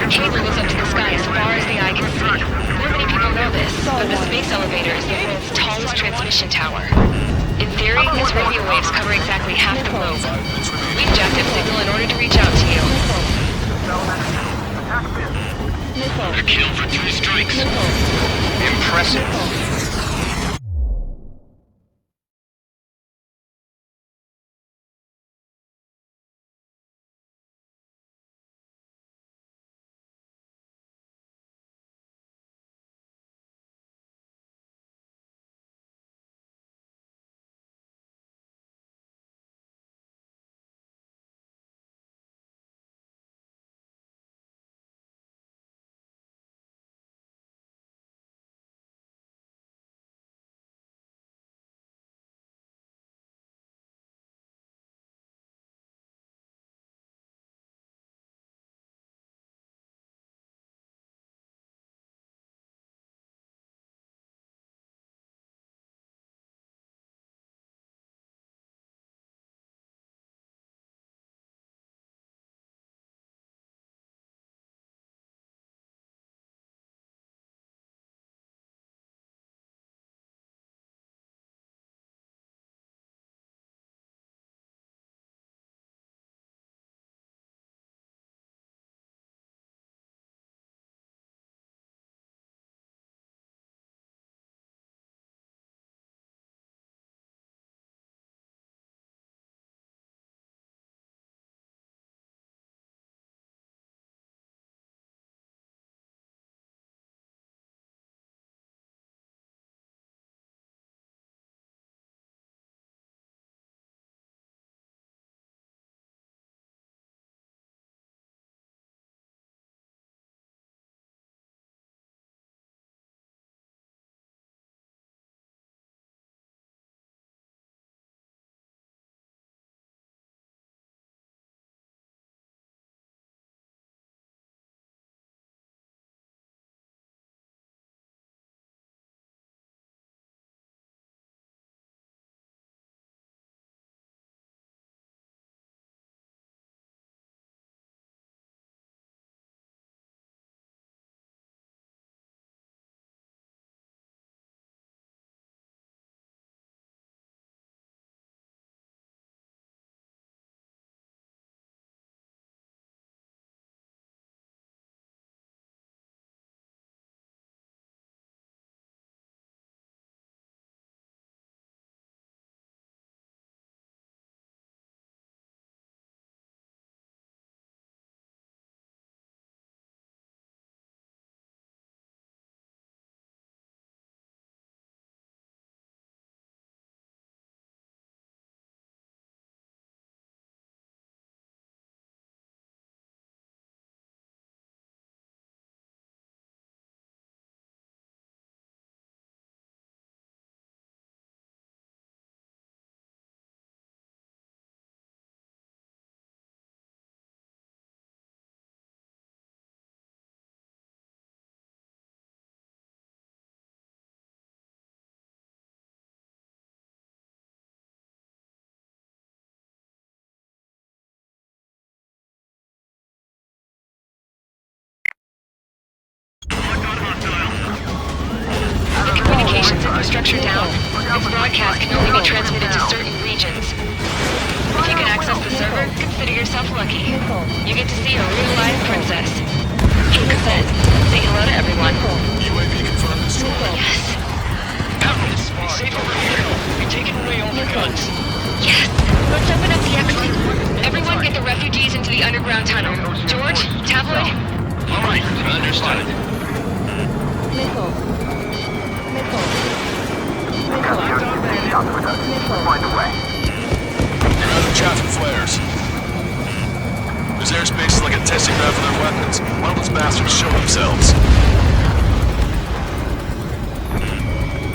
Speaker 18: The cable goes up to the sky as far as the eye can see. Not many people know this, but the space elevator is the world's tallest transmission tower. In theory, its radio waves cover exactly half the globe. We've jacked its signal in order to reach out to you.
Speaker 5: A kill for 3 strikes.
Speaker 10: Impressive.
Speaker 18: broadcast can only be transmitted to certain regions. If you can access the server, consider yourself lucky. You get to see a real-life princess. Hey, Cosette, say hello to everyone.
Speaker 6: UAV confirmed destroyed.
Speaker 18: Yes.
Speaker 10: Admirals, be safe over here. Be taking away all the guns.
Speaker 18: Yes. Let's open up the exit. Everyone get the refugees into the underground tunnel. George, tabloid?
Speaker 10: All right, understood.
Speaker 1: Nickel.
Speaker 8: Find a way.
Speaker 6: You're out of chaff and flares. This airspace is like a testing ground for their weapons. Why don't those bastards show themselves?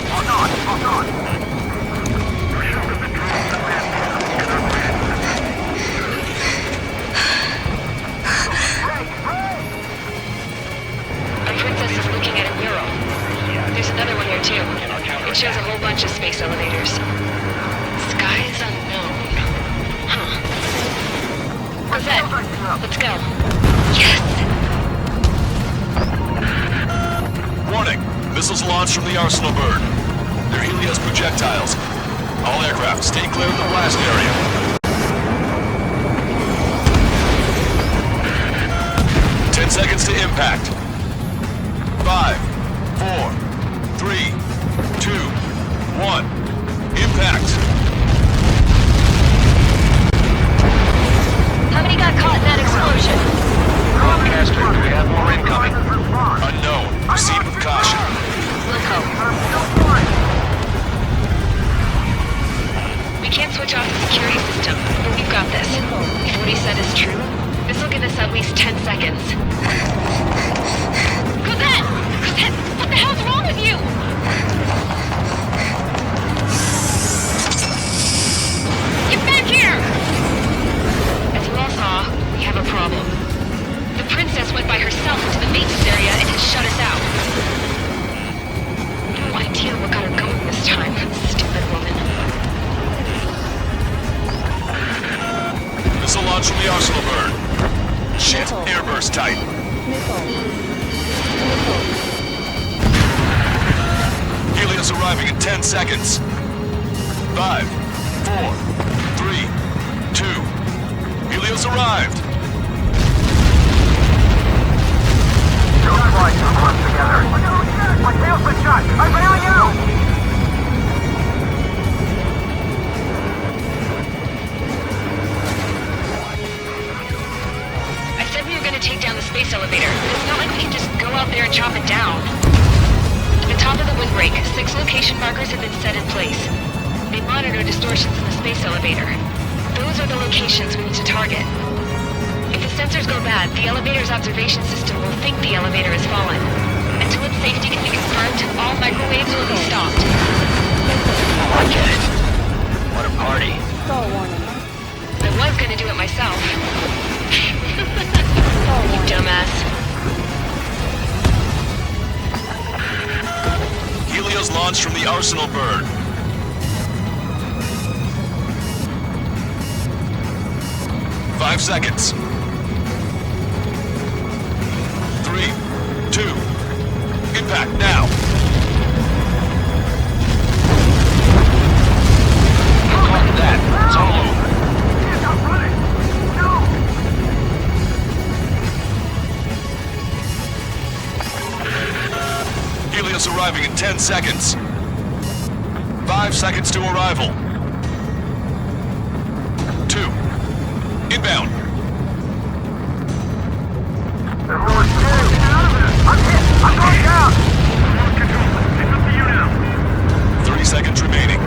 Speaker 8: Hold on.
Speaker 18: Our princess is looking at a mural. There's another one here too. It shows a whole bunch of space elevators. Skies unknown. Huh. Cosette, let's go. Yes!
Speaker 6: Warning! Missiles launched from the Arsenal bird. They're Helios projectiles. All aircraft, stay clear of the blast area. 10 seconds to impact. 5, 4, 3, 2, 1. Impact!
Speaker 18: How many got caught in that explosion?
Speaker 10: Broadcaster, do we have more incoming?
Speaker 6: Unknown. Proceed with caution.
Speaker 18: Wilco. We can't switch off the security system, but we've got this. If what he said is true, this will give us at least 10 seconds. Cosette! Cosette, what the hell's wrong with you? Get back here! As you all saw, we have a problem. The princess went by herself into the maintenance area and has shut us out. No idea what got her going this time. Stupid woman.
Speaker 6: Missile launch from the Arsenal bird. Shit, airburst type. Helios arriving in 10 seconds. 5, 4, 3, 2. Helios arrived.
Speaker 8: Don't fly too close together. My tail's been shot. I'm bailing out.
Speaker 18: I said we were gonna take down the space elevator, but it's not like we can just go out there and chop it down. At the top of the windbreak, 6 location markers have been set in place. They monitor distortions in the space elevator. Those are the locations we need to target. If the sensors go bad, the elevator's observation system will think the elevator has fallen. Until its safety can be confirmed, all microwaves will be stopped.
Speaker 10: Oh, I get it. What a party.
Speaker 18: I was gonna do it myself. You dumbass.
Speaker 6: Helios launched from the Arsenal bird. Five seconds. 3, 2. Impact now.
Speaker 10: Look at that. It's all over.
Speaker 6: Helios arriving in 10 seconds. 5 seconds to arrival. 2. Inbound.
Speaker 8: Everyone's dead. I'm hit. I'm going down. It's up to you now.
Speaker 6: 30 seconds remaining.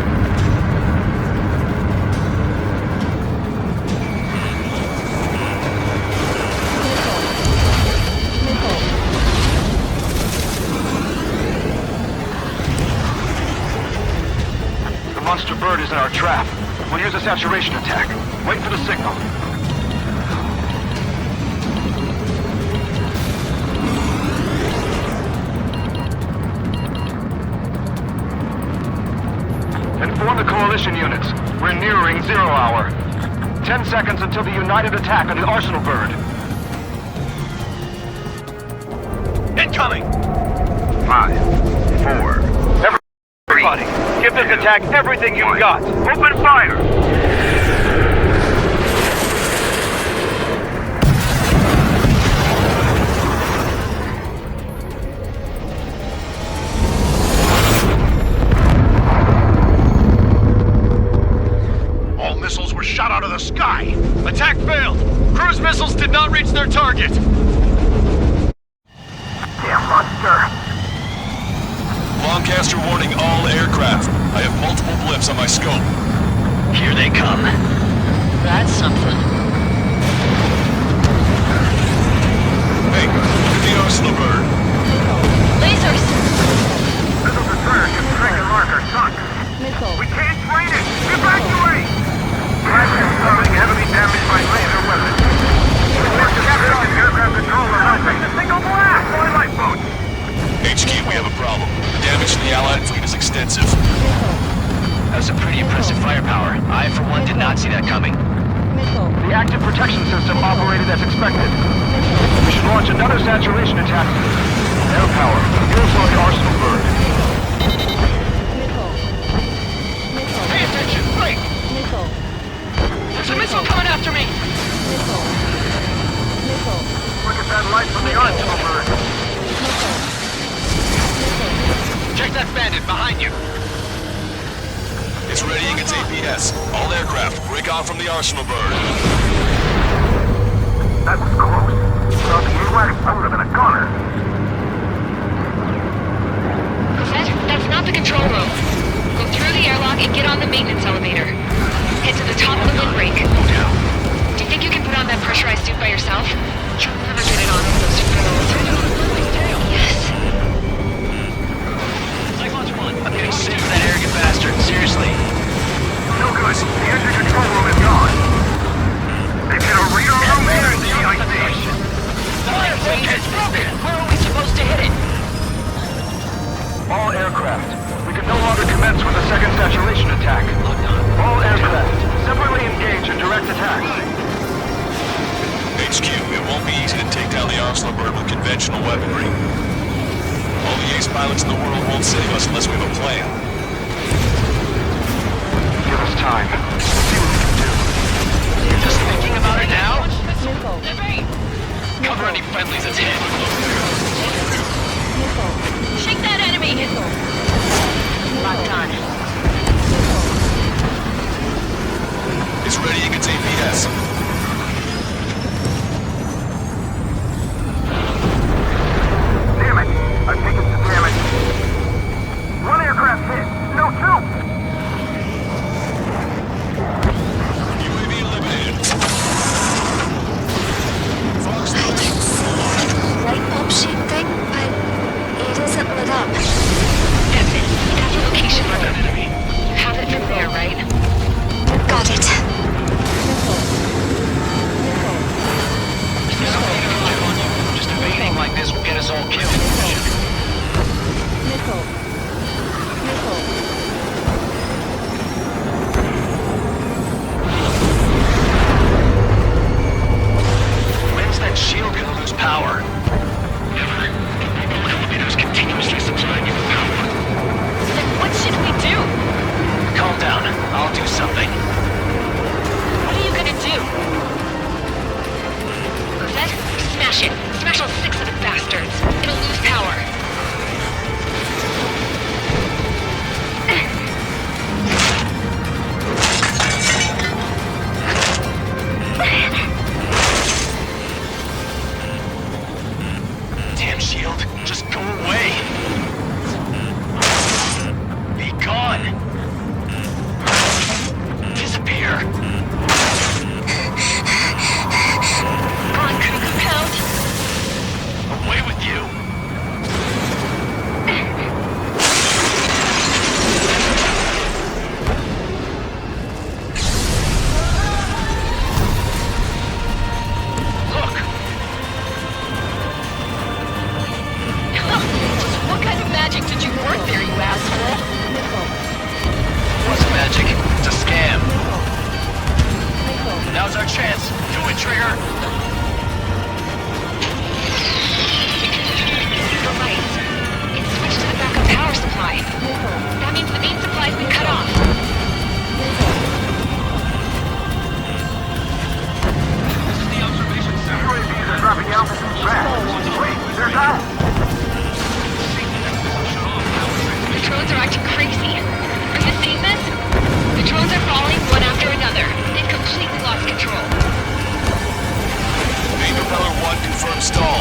Speaker 10: The monster bird is in our trap. We'll use a saturation attack. Wait for the signal. Inform the coalition units. We're nearing 0 hour. 10 seconds until the united attack on the Arsenal bird. Incoming!
Speaker 16: 5, 4. Everybody, get
Speaker 3: this attack everything you've got. Open fire!
Speaker 4: All missiles were shot out of the sky. Attack failed. Cruise missiles did not reach their target.
Speaker 8: Damn monster!
Speaker 6: Longcaster warning all aircraft. I have multiple blips on my scope.
Speaker 10: Here they come.
Speaker 18: That's something.
Speaker 6: Hey, look at the arsenal bird.
Speaker 18: Lasers!
Speaker 8: Missile destroyer constricted marker sunk. We can't train it! Evacuate! Flagship suffering heavily damaged by laser weapons. Aircraft control announcing a single blast! Boy lifeboats!
Speaker 6: HQ, we have a problem. The damage to the Allied fleet is extensive.
Speaker 10: That was a pretty impressive firepower. I, for one, did not see that coming.
Speaker 3: The active protection system operated as expected. We should launch another saturation attack. Air power. Here's on the arsenal bird.
Speaker 10: Pay attention! Break! There's a missile coming after me!
Speaker 8: Look at that light from the arsenal bird.
Speaker 10: Check that bandit behind you!
Speaker 6: It's readying its APS. All aircraft, break off from the arsenal bird.
Speaker 8: That was close. Without the AWACS, I would have been a goner.
Speaker 18: That's not the control room. Go through the airlock and get on the maintenance elevator. Head to the top of the windbreak. Do you think you can put on that pressurized suit by yourself? You'll never get it on with those frills. Yes.
Speaker 10: I'm getting sick of that arrogant bastard. Seriously.
Speaker 8: No good. The engine control room is gone. They've hit a radar room and the GIC.
Speaker 10: It's broken! Where are we supposed to hit it?
Speaker 3: All aircraft. We can no longer commence with a second saturation attack. All aircraft, separately engage in direct attack.
Speaker 6: HQ, it won't be easy to take down the arsenal bird with conventional weaponry. All the ace pilots in the world won't save us unless we have a plan.
Speaker 3: Give us time. See what we can do.
Speaker 10: You're just thinking about it now? Cover any friendlies that's hit.
Speaker 18: Shake that enemy! Locked on.
Speaker 6: It's readying its APS.
Speaker 8: Damn it! I've taken some damage. One aircraft hit. No, two!
Speaker 6: UAV eliminated. Fox 13.
Speaker 9: Light bulb shape thing, but it isn't lit up.
Speaker 18: That's it. That's the location marker. You have it from there, right?
Speaker 9: Got it.
Speaker 10: Just evading like this will get us all killed. When's that shield gonna lose power? Never. Elevators continuously supplying you with power.
Speaker 18: Then what should we do?
Speaker 10: Calm down. I'll do something.
Speaker 18: What are you gonna do? Cosette, smash it. Smash all 6 of the bastards. It'll lose power.
Speaker 10: Damn shield, just go away. Be gone. Disappear.
Speaker 18: Come on, Cuckoo Pound.
Speaker 10: Away with you. Look.
Speaker 18: What kind of magic did you work there, you asshole?
Speaker 10: What's magic? It's a scam. Now's our chance. Do it, Trigger.
Speaker 18: You're right. It switched to the backup power supply. That means the main supply supply's been cut off.
Speaker 3: UAVs are dropping out. Fast. Wait, there's Al.
Speaker 18: The drones are acting crazy. Are you seeing this? The drones are falling one after another. They've completely lost control.
Speaker 6: Main propeller 1 confirmed stall.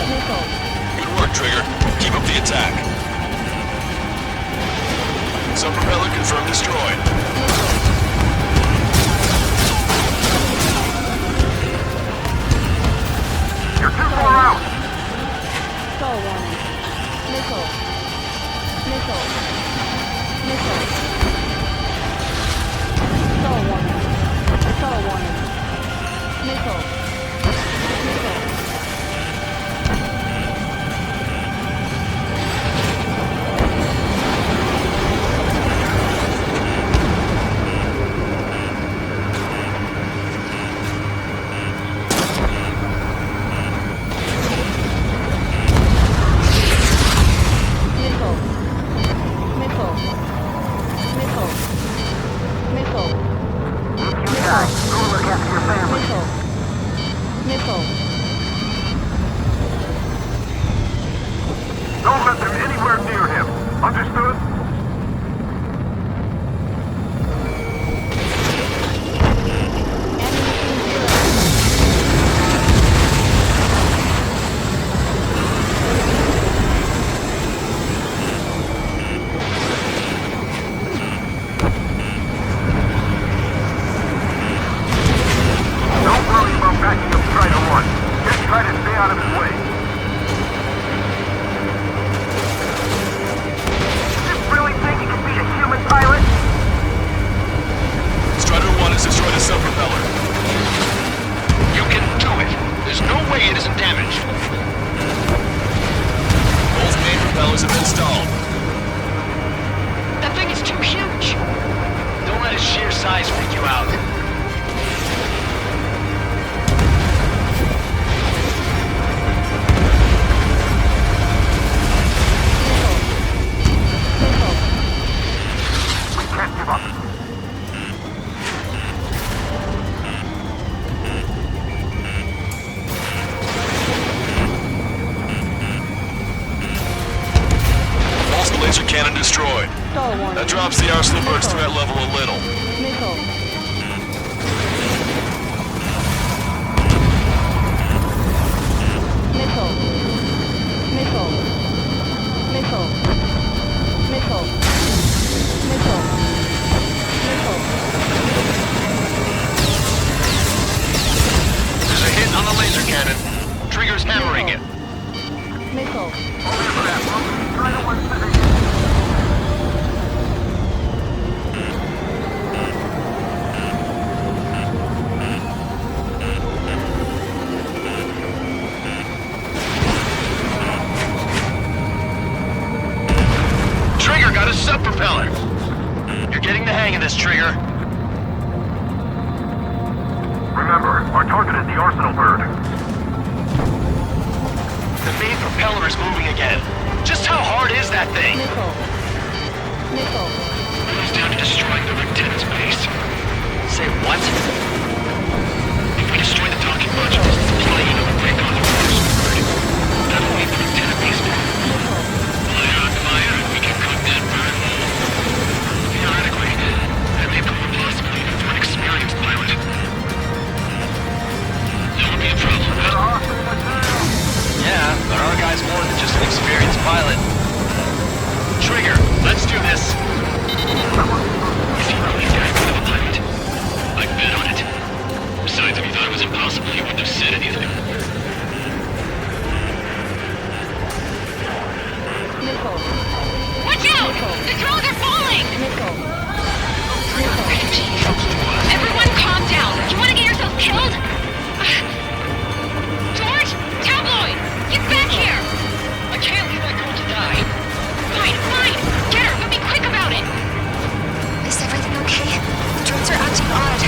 Speaker 6: Good work, Trigger. Keep up the attack. Sub propeller confirmed destroyed.
Speaker 3: You're too far out.
Speaker 1: Stall warning. Missile. Missile. Missile. Stall warning. Stall warning. Missile. Missile.
Speaker 3: Don't let them anywhere near him. Understood? Don't worry about backing up Strider 1. Just try to stay out of his way. Pilot?
Speaker 6: Strider 1 has destroyed a sub-propeller.
Speaker 10: You can do it. There's no way it isn't damaged.
Speaker 6: Both main propellers have been stalled.
Speaker 10: That thing is too huge. Don't let its sheer size freak you out.
Speaker 6: Laser cannon destroyed. That drops the Arsenal Bird's threat level a little.
Speaker 1: Missile. Missile. Missile. Missile. Missile. Missile. Missile.
Speaker 10: There's a hit on the laser cannon. Trigger's hammering it.
Speaker 1: Missile.
Speaker 10: Trigger got a sub-propeller. You're getting the hang of this, Trigger.
Speaker 3: Remember, our target is the Arsenal Bird.
Speaker 10: The main propeller is moving again. Just how hard is that thing?
Speaker 1: Missile. Missile.
Speaker 10: It goes down to destroying the lieutenant's base. Say what? If we destroy the docking module, this plane will break on the Arsenal Bird. That'll leave the lieutenant base back. Fire, we can cook that bird whole. Theoretically, that may prove a possibility for an experienced pilot. That would be a problem, right? Yeah, but our guy's more than just an experienced pilot. Trigger, let's do this. If you really that good of a pilot, I'd bet on it. Besides, if he thought it was impossible, he wouldn't have said anything.
Speaker 1: Missile.
Speaker 18: Watch out! The drones are falling!
Speaker 1: Missile.
Speaker 18: Everyone calm down. You want to get yourself killed? George? Tabloid! Get back here!
Speaker 10: I can't leave that girl to die.
Speaker 18: Fine, fine. Get her, but be quick about it.
Speaker 9: Is everything okay? The drones are acting odd.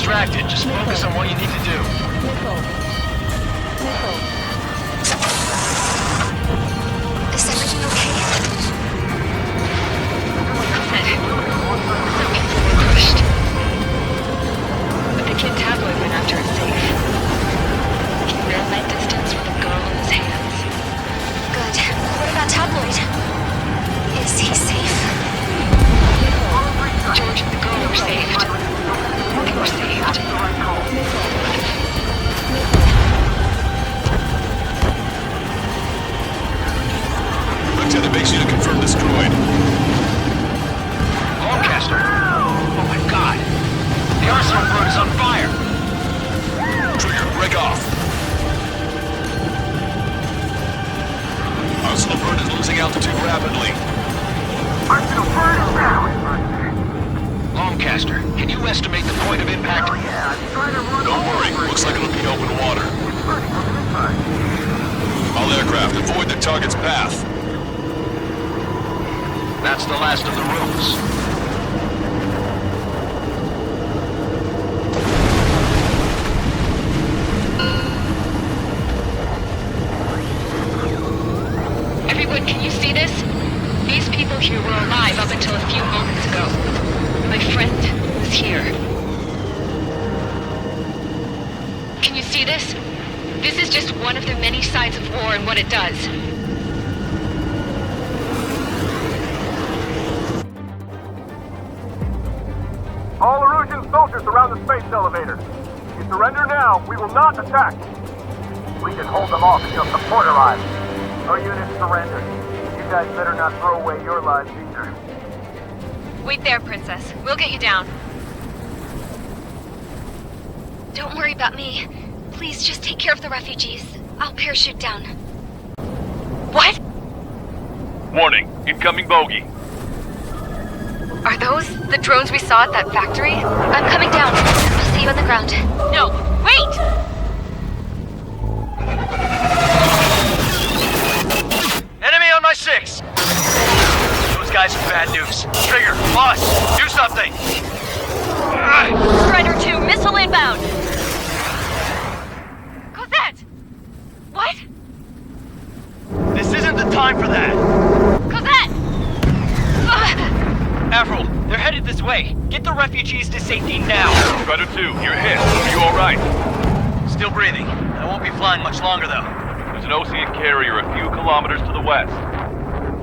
Speaker 10: distracted. Just focus on what you need to do.
Speaker 9: Is everything okay?
Speaker 18: Some people were crushed. But the kid tabloid went after it safe. He ran that distance with a girl in his hands.
Speaker 9: Good. What about Tabloid? Is he safe?
Speaker 18: George and the girl were saved. They were saved.
Speaker 6: Lieutenant makes you to confirm destroyed.
Speaker 10: Lancaster! Oh my god! The arsenal bird is on fire!
Speaker 6: Trigger, break off! Arsenal bird is losing altitude rapidly.
Speaker 8: Arsenal bird is down!
Speaker 10: Lancaster, can you estimate the point of impact?
Speaker 6: Don't worry, looks like it'll be open water. All aircraft, avoid the target's path.
Speaker 10: That's the last of the rooms.
Speaker 18: Everyone, can you see this? These people here were alive up until a few moments ago. My friend was here. Can you see this? This is just one of the many sides of war and what it does.
Speaker 16: All Erusian soldiers around the space elevator. If you surrender now, we will not attack.
Speaker 8: We can hold them off until support arrives. Our units surrender. You guys better not throw away your lives either.
Speaker 11: Wait there, Princess. We'll get you down.
Speaker 9: Don't worry about me. Please just take care of the refugees. I'll parachute down.
Speaker 11: What?
Speaker 4: Warning, incoming bogey.
Speaker 11: Are those the drones we saw at that factory?
Speaker 9: I'm coming down. I'll see you on the ground.
Speaker 11: No, wait!
Speaker 10: Enemy on my 6! Those guys are bad news. Trigger, boss, do something!
Speaker 11: Strider 2, missile inbound! Cosette! What?
Speaker 10: This isn't the time for that!
Speaker 11: Cosette!
Speaker 10: Avril, they're headed this way. Get the refugees to safety now.
Speaker 4: Strider 2, you're hit. Are you alright?
Speaker 10: Still breathing. I won't be flying much longer, though.
Speaker 4: There's an Osean carrier a few kilometers to the west.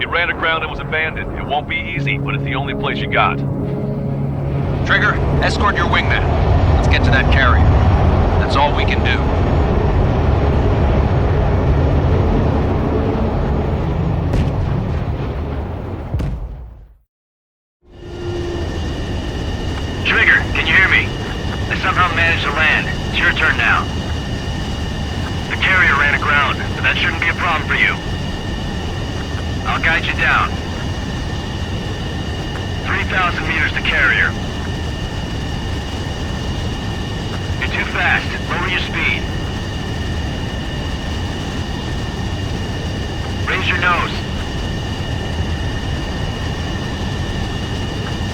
Speaker 4: It ran aground and was abandoned. It won't be easy, but it's the only place you got.
Speaker 10: Trigger, escort your wingman. Let's get to that carrier. That's all we can do. Trigger, can you hear me? I somehow managed to land. It's your turn now. The carrier ran aground, but that shouldn't be a problem for you. I'll guide you down. 3,000 meters to carrier. You're too fast. Lower your speed. Raise your nose.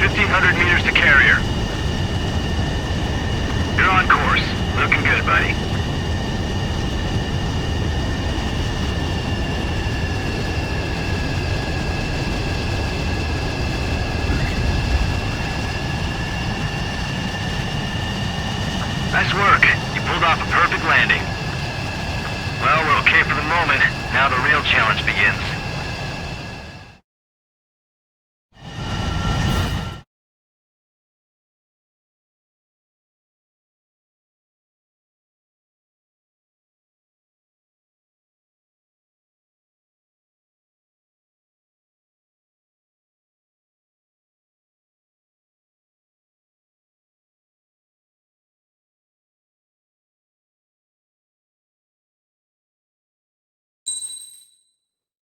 Speaker 10: 1,500 meters to carrier. You're on course. Looking good, buddy. Nice work. You pulled off a perfect landing. Well, we're okay for the moment. Now the real challenge begins.